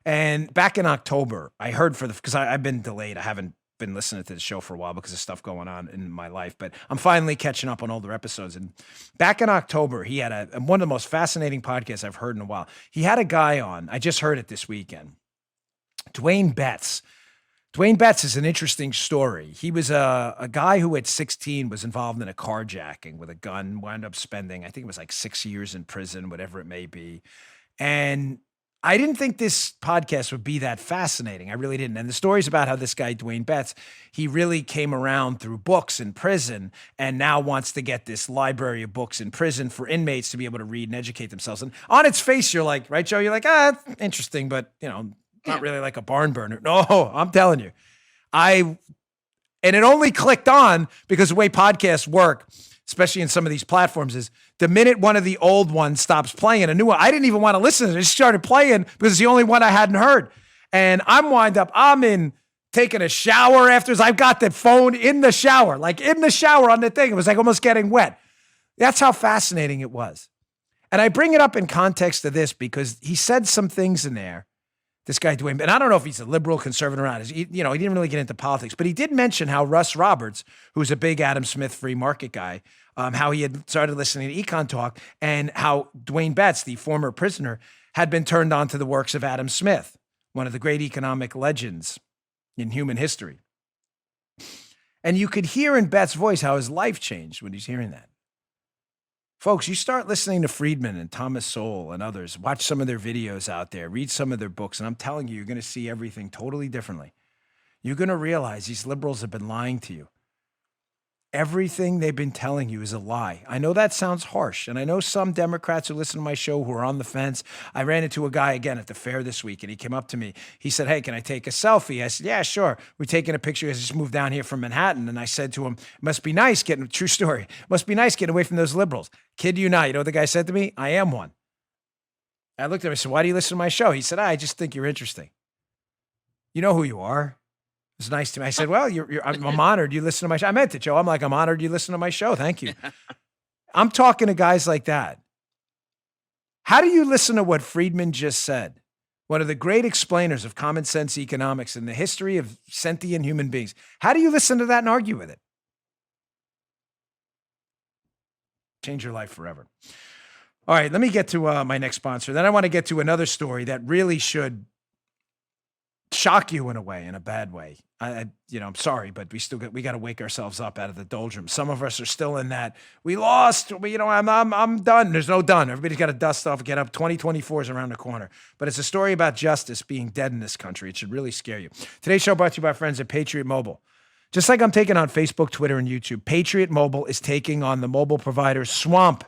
[SPEAKER 2] And back in October, I heard because I've been delayed. I haven't been listening to the show for a while because of stuff going on in my life, but I'm finally catching up on older episodes. And back in October, he had one of the most fascinating podcasts I've heard in a while. He had a guy on, I just heard it this weekend, Dwayne Betts. Dwayne Betts is an interesting story. He was a guy who at 16 was involved in a carjacking with a gun, wound up spending, I think it was like 6 years in prison, whatever it may be. And I didn't think this podcast would be that fascinating. I really didn't. And the story's about how this guy, Dwayne Betts, he really came around through books in prison and now wants to get this library of books in prison for inmates to be able to read and educate themselves. And on its face, you're like, right, Joe? You're like, interesting, but, you know, not really like a barn burner. No, I'm telling you. And it only clicked on because the way podcasts work, especially in some of these platforms, is the minute one of the old ones stops playing, a new one, I didn't even want to listen to it. It just started playing because it's the only one I hadn't heard. And I'm in taking a shower afterwards. I've got the phone in the shower, like in the shower on the thing. It was like almost getting wet. That's how fascinating it was. And I bring it up in context of this because he said some things in there, this guy Dwayne, and I don't know if he's a liberal, conservative or not. He didn't really get into politics, but he did mention how Russ Roberts, who's a big Adam Smith free market guy, how he had started listening to Econ Talk, and how Dwayne Betts, the former prisoner, had been turned on to the works of Adam Smith, one of the great economic legends in human history. And you could hear in Betts' voice how his life changed when he's hearing that. Folks, you start listening to Friedman and Thomas Sowell and others, watch some of their videos out there, read some of their books, and I'm telling you, you're going to see everything totally differently. You're going to realize these liberals have been lying to you. Everything they've been telling you is a lie. I know that sounds harsh, and I know some Democrats who listen to my show who are on the fence. I ran into a guy again at the fair this week, and he came up to me. He said, "Hey, can I take a selfie?" I said, "Yeah, sure." We're taking a picture. I just moved down here from Manhattan, and I said to him, "It must be nice getting," true story, "must be nice getting away from those liberals." Kid you not. You know what the guy said to me? "I am one." I looked at him and said, "Why do you listen to my show?" He said, "I just think you're interesting." You know who you are. It's nice to me. I said, "Well, I'm honored you listen to my show." I meant it, Joe. I'm like, "I'm honored you listen to my show. Thank you." I'm talking to guys like that. How do you listen to what Friedman just said? One of the great explainers of common sense economics in the history of sentient human beings. How do you listen to that and argue with it? Change your life forever. All right, let me get to my next sponsor. Then I want to get to another story that really should shock you in a way, in a bad way. I'm sorry, but we got to wake ourselves up out of the doldrums. Some of us are still in that. We lost. I'm done. There's no done. Everybody's got to dust off, get up. 2024 is around the corner. But it's a story about justice being dead in this country. It should really scare you. Today's show brought to you by our friends at Patriot Mobile. Just like I'm taking on Facebook, Twitter, and YouTube, Patriot Mobile is taking on the mobile provider Swamp.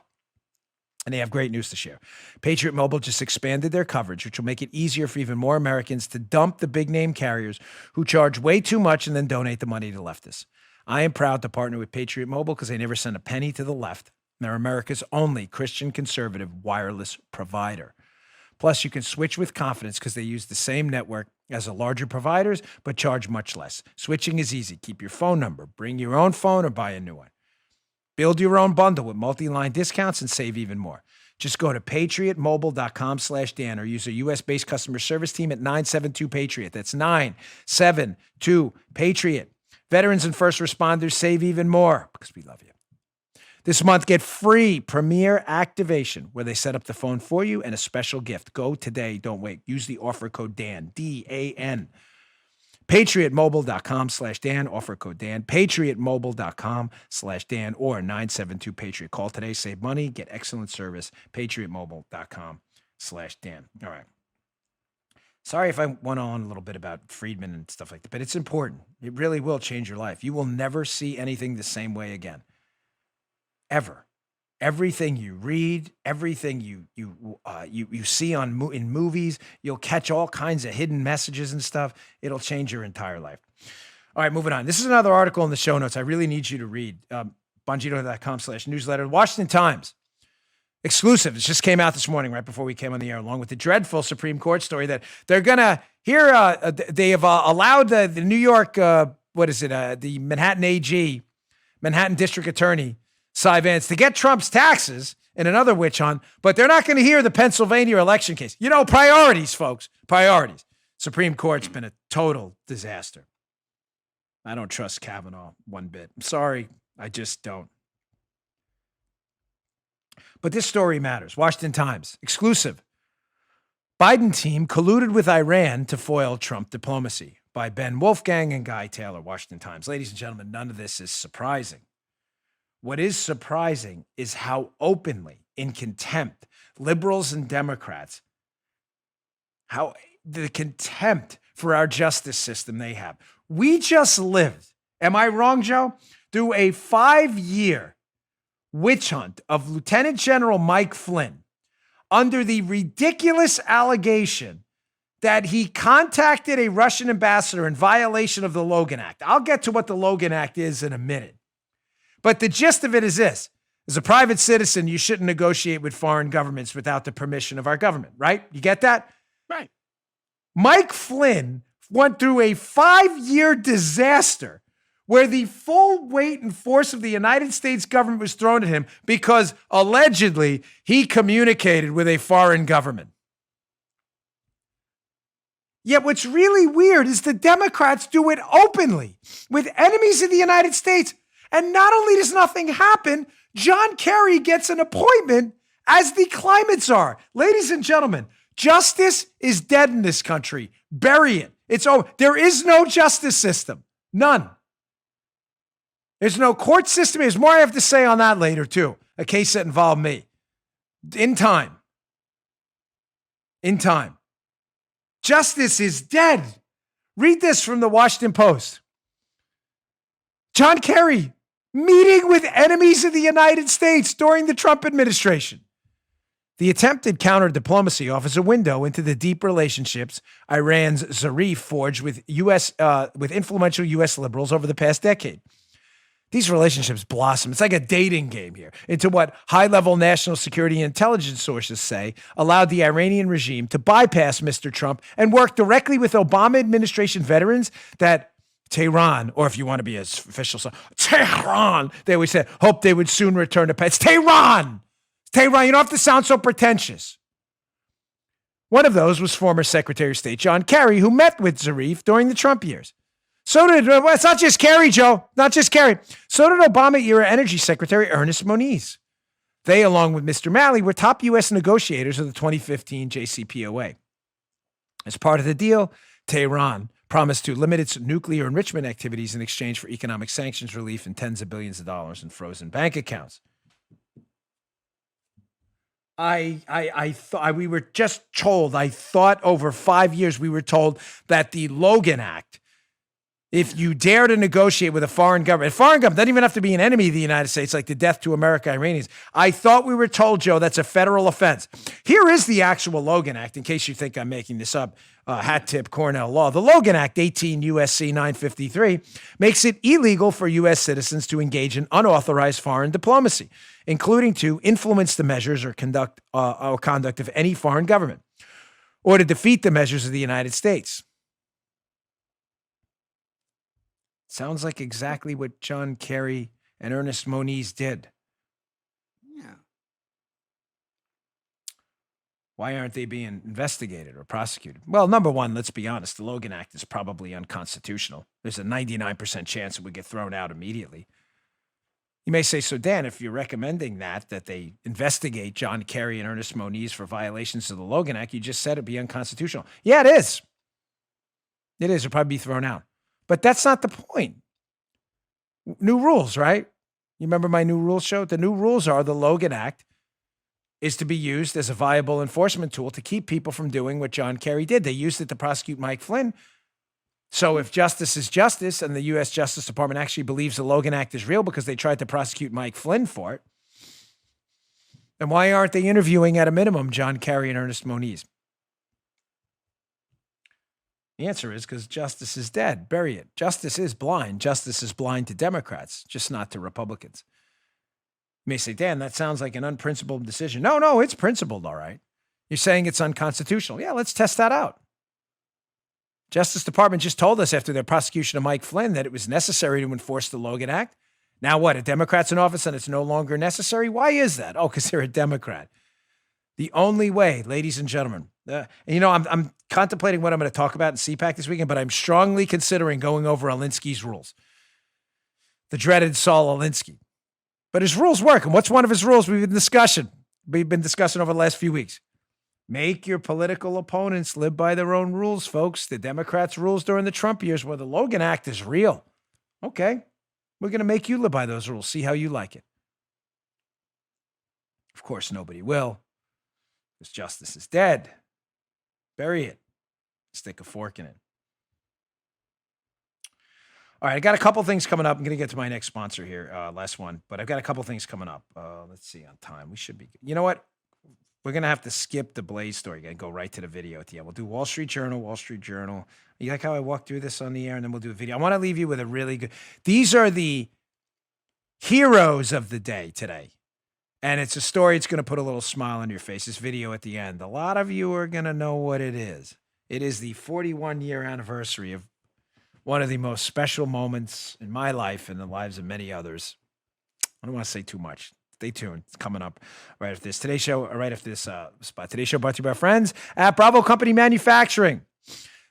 [SPEAKER 2] And they have great news to share. Patriot Mobile just expanded their coverage, which will make it easier for even more Americans to dump the big name carriers who charge way too much and then donate the money to leftists. I am proud to partner with Patriot Mobile because they never send a penny to the left. They're America's only Christian conservative wireless provider. Plus, you can switch with confidence because they use the same network as the larger providers, but charge much less. Switching is easy. Keep your phone number, bring your own phone, or buy a new one. Build your own bundle with multi-line discounts and save even more. Just go to patriotmobile.com/Dan or use a U.S.-based customer service team at 972-PATRIOT. That's 972-PATRIOT. Veterans and first responders save even more because we love you. This month, get free Premier Activation where they set up the phone for you and a special gift. Go today. Don't wait. Use the offer code DAN, D-A-N. PatriotMobile.com/Dan, offer code Dan, PatriotMobile.com/Dan, or 972-PATRIOT. Call today, save money, get excellent service, PatriotMobile.com/Dan. All right. Sorry if I went on a little bit about Friedman and stuff like that, but it's important. It really will change your life. You will never see anything the same way again. Ever. Everything you read, everything you see in movies, you'll catch all kinds of hidden messages and stuff. It'll change your entire life. All right, moving on. This is another article in the show notes I really need you to read. Bongino.com/newsletter. Washington Times. Exclusive. It just came out this morning right before we came on the air, along with the dreadful Supreme Court story that they're going to hear. They have allowed the New York, the Manhattan AG, Manhattan District Attorney, Cy Vance, to get Trump's taxes in another witch hunt, but they're not going to hear the Pennsylvania election case. You know, priorities, folks, priorities. Supreme Court's been a total disaster. I don't trust Kavanaugh one bit. I'm sorry, I just don't. But this story matters. Washington Times, exclusive. Biden team colluded with Iran to foil Trump diplomacy, by Ben Wolfgang and Guy Taylor, Washington Times. Ladies and gentlemen, none of this is surprising. What is surprising is how openly, in contempt, liberals and Democrats, how the contempt for our justice system they have. We just lived, am I wrong, Joe? Through a 5-year witch hunt of Lieutenant General Mike Flynn under the ridiculous allegation that he contacted a Russian ambassador in violation of the Logan Act. I'll get to what the Logan Act is in a minute. But the gist of it is this. As a private citizen, you shouldn't negotiate with foreign governments without the permission of our government, right? You get that?
[SPEAKER 3] Right.
[SPEAKER 2] Mike Flynn went through a 5-year disaster where the full weight and force of the United States government was thrown at him because allegedly he communicated with a foreign government. Yet what's really weird is the Democrats do it openly with enemies of the United States. And not only does nothing happen, John Kerry gets an appointment as the climate czar. Ladies and gentlemen, justice is dead in this country. Bury it. It's over. There is no justice system. None. There's no court system. There's more I have to say on that later, too. A case that involved me. In time. In time. Justice is dead. Read this from the Washington Post. John Kerry meeting with enemies of the United States during the Trump administration. The attempted counter-diplomacy offers a window into the deep relationships Iran's Zarif forged with influential U.S. liberals over the past decade. These relationships blossom. It's like a dating game here into what high-level national security and intelligence sources say allowed the Iranian regime to bypass Mr. Trump and work directly with Obama administration veterans that Tehran, or if you want to be as official, Tehran, they always said, hope they would soon return to peace. It's Tehran. It's Tehran. You don't have to sound so pretentious. One of those was former Secretary of State John Kerry, who met with Zarif during the Trump years. It's not just Kerry, Joe, not just Kerry. So did Obama-era Energy Secretary Ernest Moniz. They, along with Mr. Malley, were top U.S. negotiators of the 2015 JCPOA. As part of the deal, Tehran promised to limit its nuclear enrichment activities in exchange for economic sanctions relief and tens of billions of dollars in frozen bank accounts. I thought we were just told, I thought over 5 years we were told that the Logan Act, if you dare to negotiate with a foreign government doesn't even have to be an enemy of the United States, like the death to America Iranians. I thought we were told, Joe, that's a federal offense. Here is the actual Logan Act, in case you think I'm making this up. Hat tip, Cornell law. The Logan Act, 18 U.S.C. 953, makes it illegal for U.S. citizens to engage in unauthorized foreign diplomacy, including to influence the measures or conduct of any foreign government. or to defeat the measures of the United States. Sounds like exactly what John Kerry and Ernest Moniz did.
[SPEAKER 8] Yeah.
[SPEAKER 2] Why aren't they being investigated or prosecuted? Well, number one, let's be honest. The Logan Act is probably unconstitutional. There's a 99% chance it would get thrown out immediately. You may say, so Dan, if you're recommending that they investigate John Kerry and Ernest Moniz for violations of the Logan Act, you just said it'd be unconstitutional. Yeah, it is. It is. It'll probably be thrown out. But that's not the point. New rules, right? You remember my new rules show? The new rules are the Logan Act is to be used as a viable enforcement tool to keep people from doing what John Kerry did. They used it to prosecute Mike Flynn. So if justice is justice and the U.S. Justice Department actually believes the Logan Act is real because they tried to prosecute Mike Flynn for it, then why aren't they interviewing at a minimum John Kerry and Ernest Moniz? The answer is because justice is dead. Bury it. Justice is blind. Justice is blind to Democrats, just not to Republicans. You may say, Dan, that sounds like an unprincipled decision. No, it's principled, all right. You're saying it's unconstitutional. Yeah, let's test that out. Justice Department just told us after their prosecution of Mike Flynn that it was necessary to enforce the Logan Act. Now what, a Democrat's in office and it's no longer necessary? Why is that? Oh, because they're a Democrat. The only way, ladies and gentlemen, I'm contemplating what I'm going to talk about in CPAC this weekend, but I'm strongly considering going over Alinsky's rules. The dreaded Saul Alinsky. But his rules work. And what's one of his rules we've been discussing over the last few weeks? Make your political opponents live by their own rules, folks. The Democrats' rules during the Trump years were the Logan Act is real. Okay, we're going to make you live by those rules. See how you like it. Of course, nobody will, because justice is dead. Bury it. Stick a fork in it. All right, I got a couple things coming up. I'm going to get to my next sponsor here, last one, but I've got a couple things coming up. Let's see on time. We should be good. You know what? We're going to have to skip the Blaze story. Going to go right to the video at the end. We'll do Wall Street Journal. You like how I walk through this on the air, and then we'll do a video. I want to leave you with a really good. These are the heroes of the day today. And it's a story. It's going to put a little smile on your face. This video at the end. A lot of you are going to know what it is. It is the 41-year anniversary of one of the most special moments in my life and the lives of many others. I don't want to say too much. Stay tuned. It's coming up right after this. Today's show spot. Today's show brought to you by our friends at Bravo Company Manufacturing.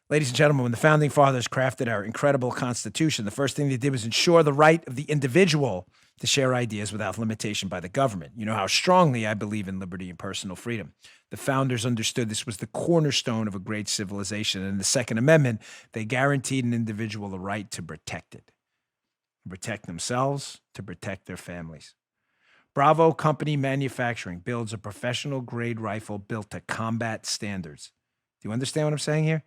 [SPEAKER 2] Ladies and gentlemen, when the founding fathers crafted our incredible Constitution, the first thing they did was ensure the right of the individual to share ideas without limitation by the government. You know how strongly I believe in liberty and personal freedom. The founders understood this was the cornerstone of a great civilization. And in the Second Amendment, they guaranteed an individual the right to protect it, to protect themselves, to protect their families. Bravo Company Manufacturing builds a professional-grade rifle built to combat standards. Do you understand what I'm saying here?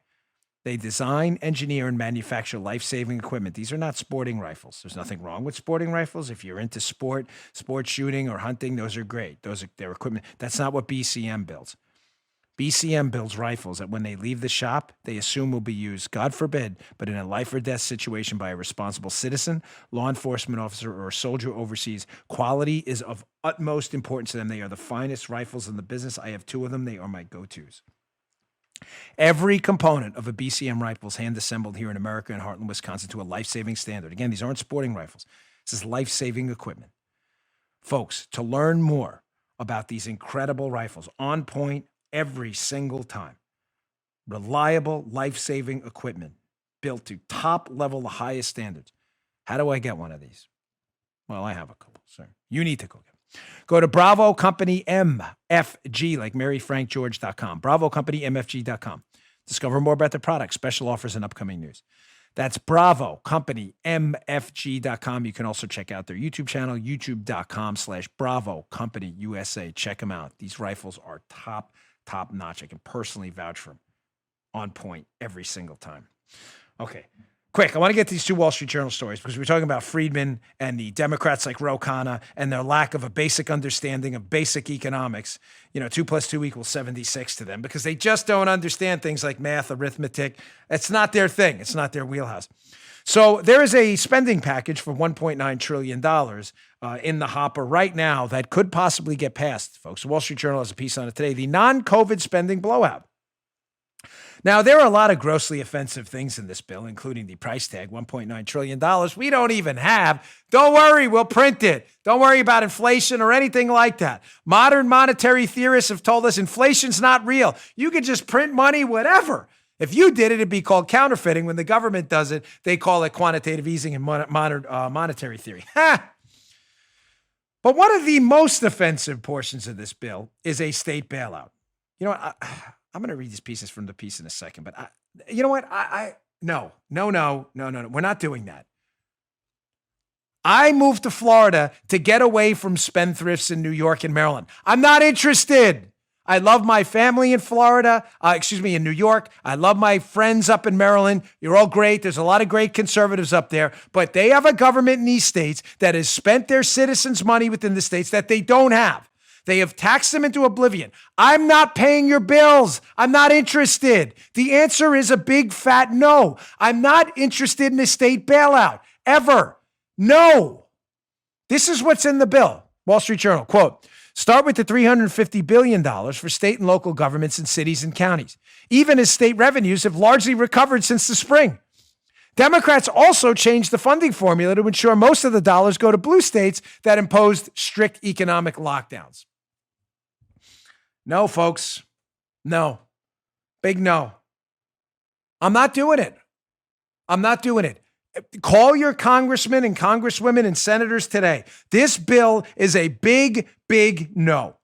[SPEAKER 2] They design, engineer, and manufacture life-saving equipment. These are not sporting rifles. There's nothing wrong with sporting rifles. If you're into sports shooting or hunting, those are great. Those are their equipment. That's not what BCM builds. BCM builds rifles that when they leave the shop, they assume will be used, God forbid, but in a life or death situation by a responsible citizen, law enforcement officer, or a soldier overseas. Quality is of utmost importance to them. They are the finest rifles in the business. I have two of them. They are my go-tos. Every component of a BCM rifle is hand-assembled here in America and Heartland, Wisconsin to a life-saving standard. Again, these aren't sporting rifles. This is life-saving equipment. Folks, to learn more about these incredible rifles, on point every single time, reliable, life-saving equipment built to top level, the highest standards. How do I get one of these? Well, I have a couple, sir. You need to go get them. Go to Bravo Company MFG, like MaryFrankGeorge.com, BravoCompanyMFG.com. Discover more about their products, special offers, and upcoming news. That's Bravo Company MFG.com. You can also check out their YouTube channel, youtube.com/Bravo Company USA. Check them out. These rifles are top notch. I can personally vouch for them. On point every single time. Okay. Quick, I want to get these two Wall Street Journal stories because we're talking about Friedman and the Democrats like Ro Khanna and their lack of a basic understanding of basic economics. 2 + 2 = 76 to them because they just don't understand things like math, arithmetic. It's not their thing. It's not their wheelhouse. So there is a spending package for $1.9 trillion in the hopper right now that could possibly get passed, folks. The Wall Street Journal has a piece on it today. The non-COVID spending blowout. Now, there are a lot of grossly offensive things in this bill, including the price tag, $1.9 trillion. We don't even have. Don't worry, we'll print it. Don't worry about inflation or anything like that. Modern monetary theorists have told us inflation's not real. You can just print money, whatever. If you did it, it'd be called counterfeiting. When the government does it, they call it quantitative easing in modern monetary theory. Ha! But one of the most offensive portions of this bill is a state bailout. You know what? I'm going to read these pieces from the piece in a second, but you know what? No. We're not doing that. I moved to Florida to get away from spendthrifts in New York and Maryland. I'm not interested. I love my family in Florida, in New York. I love my friends up in Maryland. You're all great. There's a lot of great conservatives up there, but they have a government in these states that has spent their citizens' money within the states that they don't have. They have taxed them into oblivion. I'm not paying your bills. I'm not interested. The answer is a big fat no. I'm not interested in a state bailout, ever. No. This is what's in the bill. Wall Street Journal, quote, start with the $350 billion for state and local governments in cities and counties, even as state revenues have largely recovered since the spring. Democrats also changed the funding formula to ensure most of the dollars go to blue states that imposed strict economic lockdowns. No, folks. No. Big no. I'm not doing it. I'm not doing it. Call your congressmen and congresswomen and senators today. This bill is a big, big no.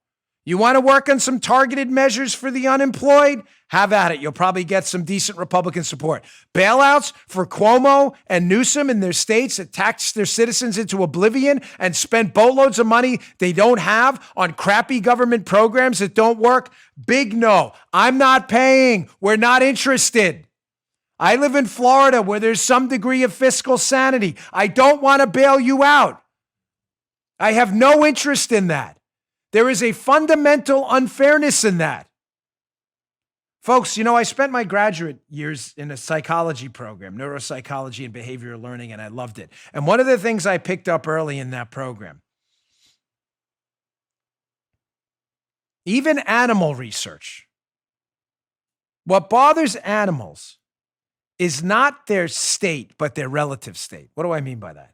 [SPEAKER 2] You want to work on some targeted measures for the unemployed? Have at it. You'll probably get some decent Republican support. Bailouts for Cuomo and Newsom in their states that tax their citizens into oblivion and spend boatloads of money they don't have on crappy government programs that don't work? Big no. I'm not paying. We're not interested. I live in Florida where there's some degree of fiscal sanity. I don't want to bail you out. I have no interest in that. There is a fundamental unfairness in that. Folks, I spent my graduate years in a psychology program, neuropsychology and behavioral learning, and I loved it. And one of the things I picked up early in that program, even animal research, what bothers animals is not their state, but their relative state. What do I mean by that?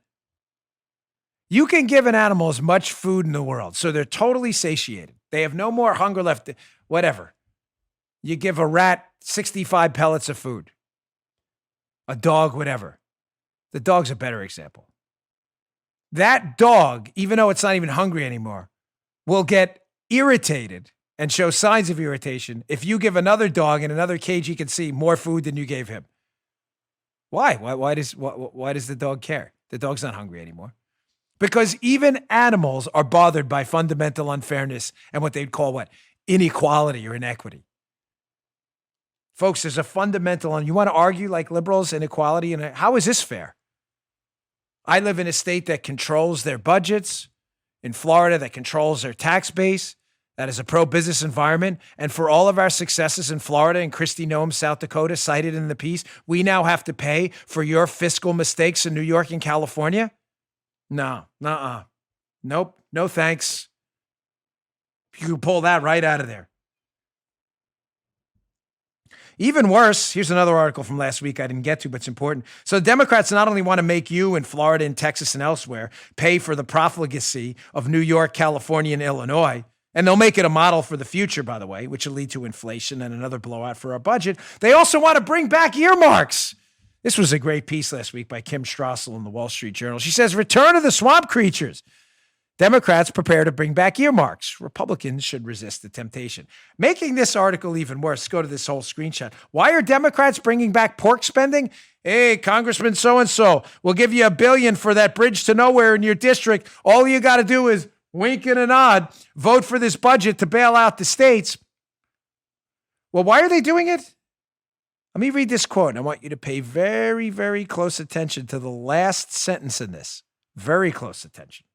[SPEAKER 2] You can give an animal as much food in the world, so they're totally satiated. They have no more hunger left, whatever. You give a rat 65 pellets of food, a dog, whatever. The dog's a better example. That dog, even though it's not even hungry anymore, will get irritated and show signs of irritation if you give another dog in another cage he can see more food than you gave him. Why? Why does the dog care? The dog's not hungry anymore. Because even animals are bothered by fundamental unfairness and what they'd call inequality or inequity. Folks, there's a fundamental, you want to argue like liberals, inequality, and how is this fair? I live in a state that controls their budgets, in Florida that controls their tax base, that is a pro-business environment. And for all of our successes in Florida and Kristi Noem, South Dakota, cited in the piece, we now have to pay for your fiscal mistakes in New York and California? No, nope, no thanks. You can pull that right out of there. Even worse, here's another article from last week I didn't get to, but it's important. So Democrats not only want to make you in Florida and Texas and elsewhere pay for the profligacy of New York, California, and Illinois, and they'll make it a model for the future, by the way, which will lead to inflation and another blowout for our budget. They also want to bring back earmarks. This was a great piece last week by Kim Strassel in the Wall Street Journal. She says, return of the swamp creatures. Democrats prepare to bring back earmarks. Republicans should resist the temptation. Making this article even worse, go to this whole screenshot. Why are Democrats bringing back pork spending? Hey, Congressman so-and-so, we'll give you $1 billion for that bridge to nowhere in your district. All you got to do is wink and a nod, vote for this budget to bail out the states. Well, why are they doing it? Let me read this quote, and I want you to pay very, very close attention to the last sentence in this. Very close attention.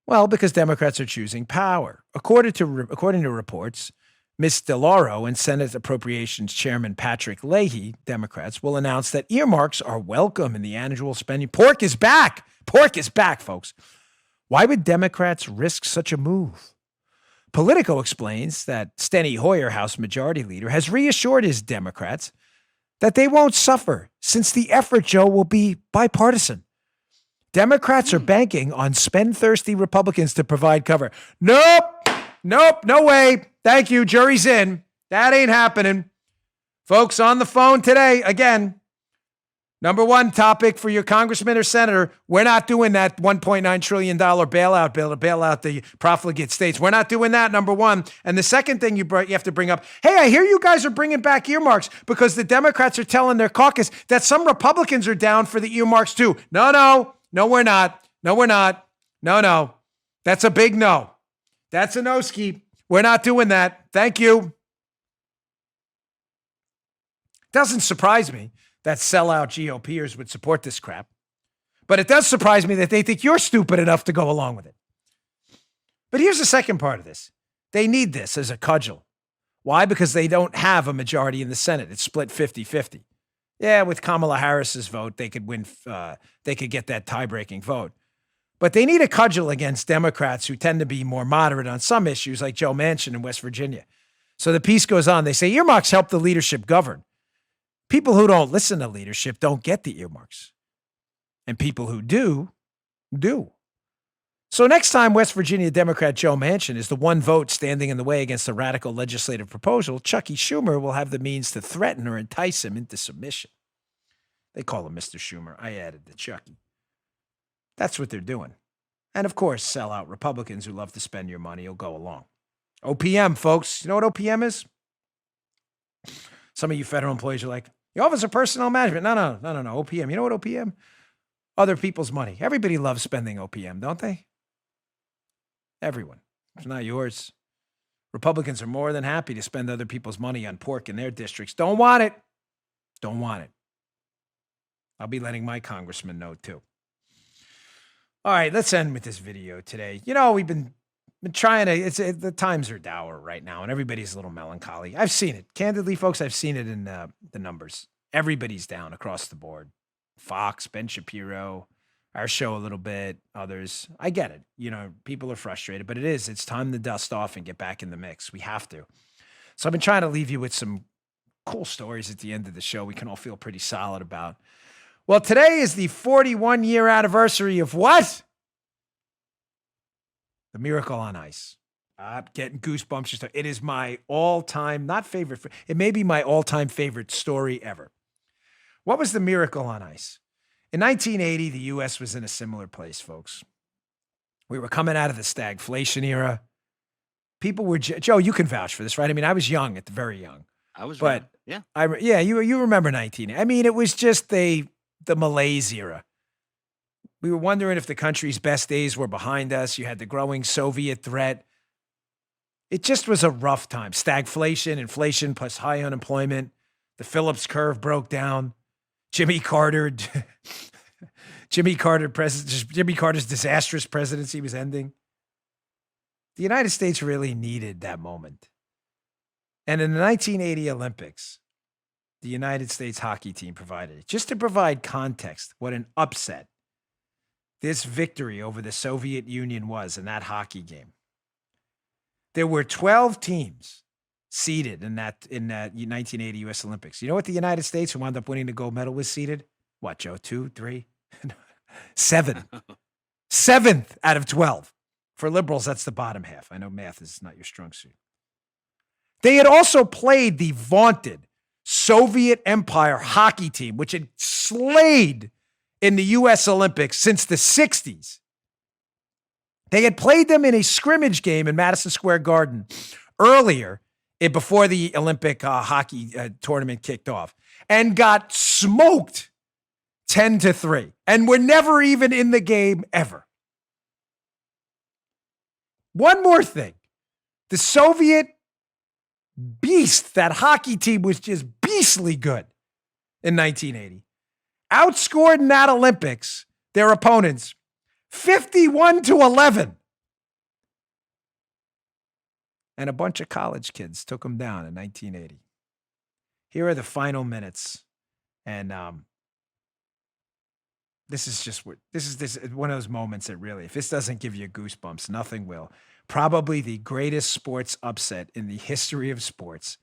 [SPEAKER 2] Well, because Democrats are choosing power. According to reports, Ms. DeLauro and Senate Appropriations Chairman Patrick Leahy, Democrats, will announce that earmarks are welcome in the annual spending. Pork is back. Pork is back, folks. Why would Democrats risk such a move? Politico explains that Steny Hoyer, House Majority Leader, has reassured his Democrats that they won't suffer since the effort, Joe, will be bipartisan. Democrats are banking on spend-thirsty Republicans to provide cover. Nope, no way. Thank you. Jury's in. That ain't happening. Folks, on the phone today, again, number one topic for your congressman or senator, we're not doing that $1.9 trillion bailout bill to bail out the profligate states. We're not doing that, number one. And the second thing you have to bring up, hey, I hear you guys are bringing back earmarks because the Democrats are telling their caucus that some Republicans are down for the earmarks too. No, we're not. No. That's a big no. That's a no-ski. We're not doing that. Thank you. Doesn't surprise me that sellout GOPers would support this crap. But it does surprise me that they think you're stupid enough to go along with it. But here's the second part of this. They need this as a cudgel. Why? Because they don't have a majority in the Senate. It's split 50-50. Yeah, with Kamala Harris's vote, they could win. They could get that tie-breaking vote. But they need a cudgel against Democrats who tend to be more moderate on some issues, like Joe Manchin in West Virginia. So the piece goes on. They say earmarks help the leadership govern. People who don't listen to leadership don't get the earmarks. And people who do. So next time West Virginia Democrat Joe Manchin is the one vote standing in the way against a radical legislative proposal, Chucky Schumer will have the means to threaten or entice him into submission. They call him Mr. Schumer. I added the Chucky. That's what they're doing. And of course, sellout Republicans who love to spend your money will go along. OPM, folks. You know what OPM is? Some of you federal employees are like, the Office of Personnel Management. No. OPM. You know what OPM? Other people's money. Everybody loves spending OPM, don't they? Everyone. It's not yours. Republicans are more than happy to spend other people's money on pork in their districts. Don't want it. I'll be letting my congressman know too. All right, let's end with this video today. You know, we've been trying to, the times are dour right now, and everybody's a little melancholy. I've seen it. Candidly, folks, I've seen it in the numbers. Everybody's down across the board. Fox, Ben Shapiro, our show a little bit, others. I get it. You know, people are frustrated, but it's time to dust off and get back in the mix. We have to. So I've been trying to leave you with some cool stories at the end of the show we can all feel pretty solid about. Well, today is the 41-year anniversary of what? The Miracle on Ice. I'm getting goosebumps. Just it is my all-time, not favorite, it may be my all-time favorite story ever. What was the Miracle on Ice? In 1980, the U.S. was in a similar place, folks. We were coming out of the stagflation era. People were, Joe, you can vouch for this, right? I mean, I was young, very young.
[SPEAKER 3] I was
[SPEAKER 2] but
[SPEAKER 3] young.
[SPEAKER 2] Yeah. You remember 19. I mean, it was just the malaise era. We were wondering if the country's best days were behind us. You had the growing Soviet threat. It just was a rough time. Stagflation, inflation, plus high unemployment. The Phillips curve broke down. Jimmy Carter's disastrous presidency was ending. The United States really needed that moment. And in the 1980 Olympics, the United States hockey team provided it. Just to provide context, what an upset this victory over the Soviet Union was in that hockey game. There were 12 teams seeded in that 1980 U.S. Olympics. You know what the United States, who wound up winning the gold medal, was seeded? What, Joe? 2, 3? 7. 7th out of 12. For liberals, that's the bottom half. I know math is not your strong suit. They had also played the vaunted Soviet Empire hockey team, which had slayed in the U.S. Olympics since the 60s. They had played them in a scrimmage game in Madison Square Garden earlier, before the Olympic hockey tournament kicked off, and got smoked 10-3, and were never even in the game ever. One more thing. The Soviet beast, that hockey team was just beastly good in 1980. Outscored in that Olympics their opponents 51-11. And a bunch of college kids took them down in 1980. Here are the final minutes. And this is one of those moments that really, if this doesn't give you goosebumps, nothing will. probably the greatest sports upset in the history of sports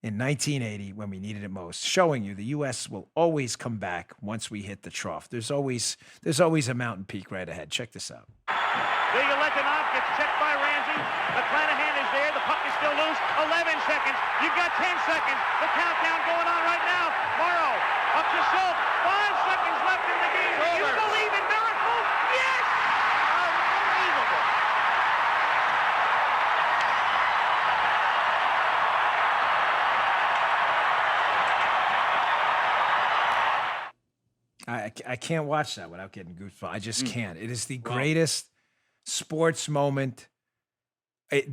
[SPEAKER 2] in 1980 when we needed it most, showing you the U.S. will always come back once we hit the trough. There's always a mountain peak right ahead. Check this out.
[SPEAKER 8] Legonov gets checked by Ramsey. McClanahan is there. The puck is still loose. 11 seconds. You've got 10 seconds. The countdown going on right now. Morrow up to Schultz. 5 seconds left in the game. Do you believe in miracles? Yes! Unbelievable.
[SPEAKER 2] I can't watch that without getting goosebumps. I just can't. It is the greatest sports moment,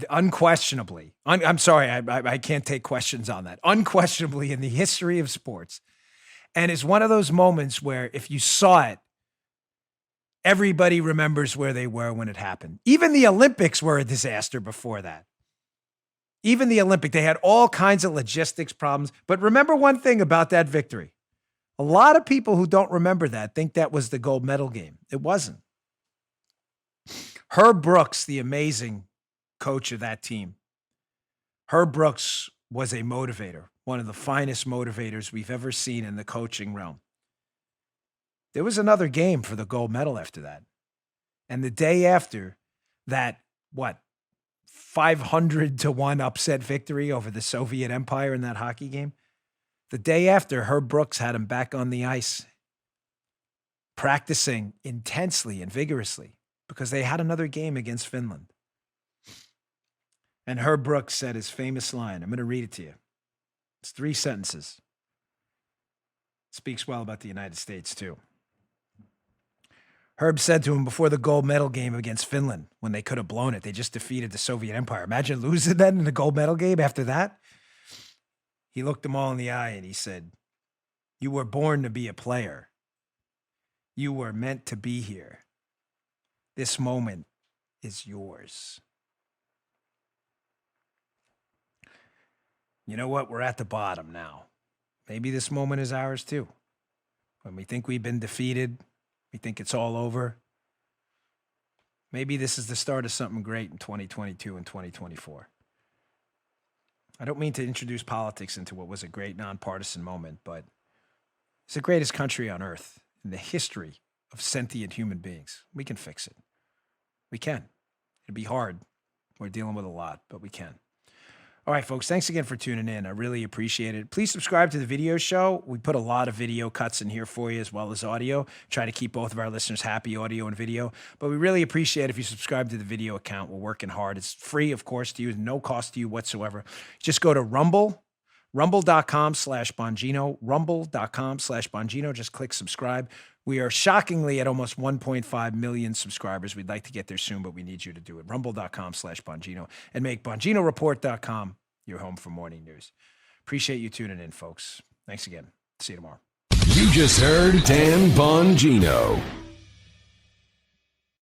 [SPEAKER 2] unquestionably. I'm sorry, I can't take questions on that. Unquestionably in the history of sports. And it's one of those moments where if you saw it, everybody remembers where they were when it happened. Even the Olympics were a disaster before that. Even the Olympic, they had all kinds of logistics problems. But remember one thing about that victory. A lot of people who don't remember that think that was the gold medal game. It wasn't. Herb Brooks, the amazing coach of that team. Herb Brooks was a motivator, one of the finest motivators we've ever seen in the coaching realm. There was another game for the gold medal after that. And the day after that, 500-1 upset victory over the Soviet Empire in that hockey game? The day after, Herb Brooks had him back on the ice, practicing intensely and vigorously because they had another game against Finland. And Herb Brooks said his famous line. I'm going to read it to you. It's 3 sentences. It speaks well about the United States, too. Herb said to him before the gold medal game against Finland, when they could have blown it, they just defeated the Soviet Empire. Imagine losing that in the gold medal game after that. He looked them all in the eye and he said, "You were born to be a player. You were meant to be here. This moment is yours." You know what? We're at the bottom now. Maybe this moment is ours too. When we think we've been defeated, we think it's all over. Maybe this is the start of something great in 2022 and 2024. I don't mean to introduce politics into what was a great nonpartisan moment, but it's the greatest country on earth in the history of sentient human beings. We can fix it. We can. It'll be hard. We're dealing with a lot, but we can. All right, folks, thanks again for tuning in. I really appreciate it. Please subscribe to the video show. We put a lot of video cuts in here for you as well as audio. Try to keep both of our listeners happy, audio and video. But we really appreciate it if you subscribe to the video account. We're working hard. It's free, of course, to you. No cost to you whatsoever. Just go to rumble.com/Bongino, rumble.com/Bongino. Just click subscribe. We are shockingly at almost 1.5 million subscribers. We'd like to get there soon, but we need you to do it. Rumble.com/Bongino and make BonginoReport.com your home for morning news. Appreciate you tuning in, folks. Thanks again. See you tomorrow.
[SPEAKER 1] You just heard Dan Bongino.